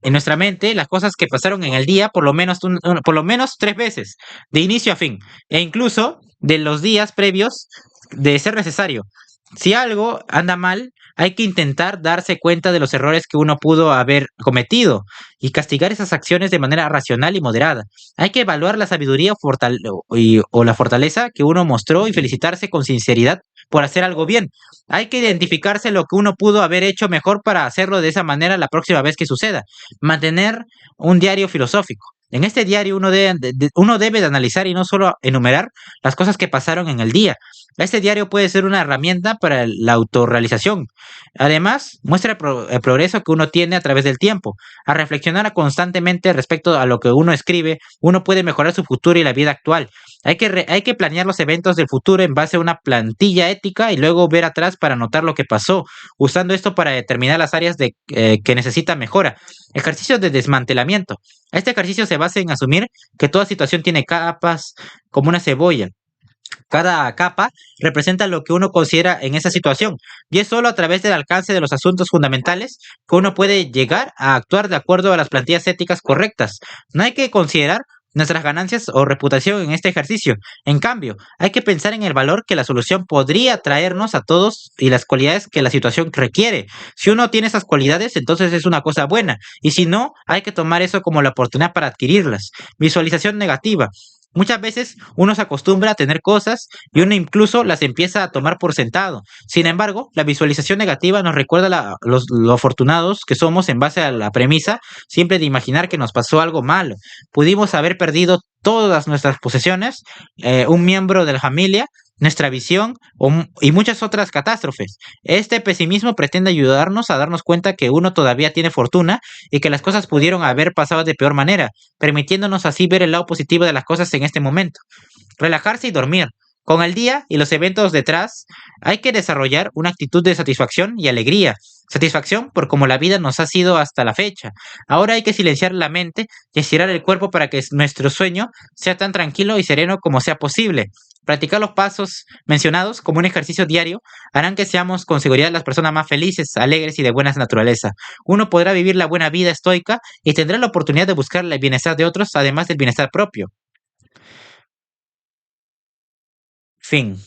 en nuestra mente las cosas que pasaron en el día por lo menos 3 veces, de inicio a fin, e incluso de los días previos de ser necesario. Si algo anda mal, hay que intentar darse cuenta de los errores que uno pudo haber cometido y castigar esas acciones de manera racional y moderada. Hay que evaluar la sabiduría o la fortaleza que uno mostró y felicitarse con sinceridad por hacer algo bien. Hay que identificarse lo que uno pudo haber hecho mejor para hacerlo de esa manera la próxima vez que suceda. Mantener un diario filosófico. En este diario uno debe de analizar y no solo enumerar las cosas que pasaron en el día. Este diario puede ser una herramienta para la autorrealización. Además, muestra el progreso que uno tiene a través del tiempo. A reflexionar constantemente respecto a lo que uno escribe, uno puede mejorar su futuro y la vida actual. Hay que planear los eventos del futuro en base a una plantilla ética y luego ver atrás para notar lo que pasó, usando esto para determinar las áreas que necesitan mejora. Ejercicios de desmantelamiento. Este ejercicio se basa en asumir que toda situación tiene capas como una cebolla. Cada capa representa lo que uno considera en esa situación y es solo a través del alcance de los asuntos fundamentales que uno puede llegar a actuar de acuerdo a las plantillas éticas correctas. No hay que considerar nuestras ganancias o reputación en este ejercicio. En cambio, hay que pensar en el valor que la solución podría traernos a todos y las cualidades que la situación requiere. Si uno tiene esas cualidades, entonces es una cosa buena, y si no, hay que tomar eso como la oportunidad para adquirirlas. Visualización negativa. Muchas veces uno se acostumbra a tener cosas y uno incluso las empieza a tomar por sentado. Sin embargo, la visualización negativa nos recuerda lo afortunados que somos en base a la premisa siempre de imaginar que nos pasó algo malo. Pudimos haber perdido todas nuestras posesiones, un miembro de la familia, nuestra visión y muchas otras catástrofes. Este pesimismo pretende ayudarnos a darnos cuenta que uno todavía tiene fortuna y que las cosas pudieron haber pasado de peor manera, permitiéndonos así ver el lado positivo de las cosas en este momento. Relajarse y dormir. Con el día y los eventos detrás, hay que desarrollar una actitud de satisfacción y alegría. Satisfacción por cómo la vida nos ha sido hasta la fecha. Ahora hay que silenciar la mente y estirar el cuerpo para que nuestro sueño sea tan tranquilo y sereno como sea posible. Practicar los pasos mencionados como un ejercicio diario harán que seamos con seguridad las personas más felices, alegres y de buena naturaleza. Uno podrá vivir la buena vida estoica y tendrá la oportunidad de buscar el bienestar de otros, además del bienestar propio. Fin.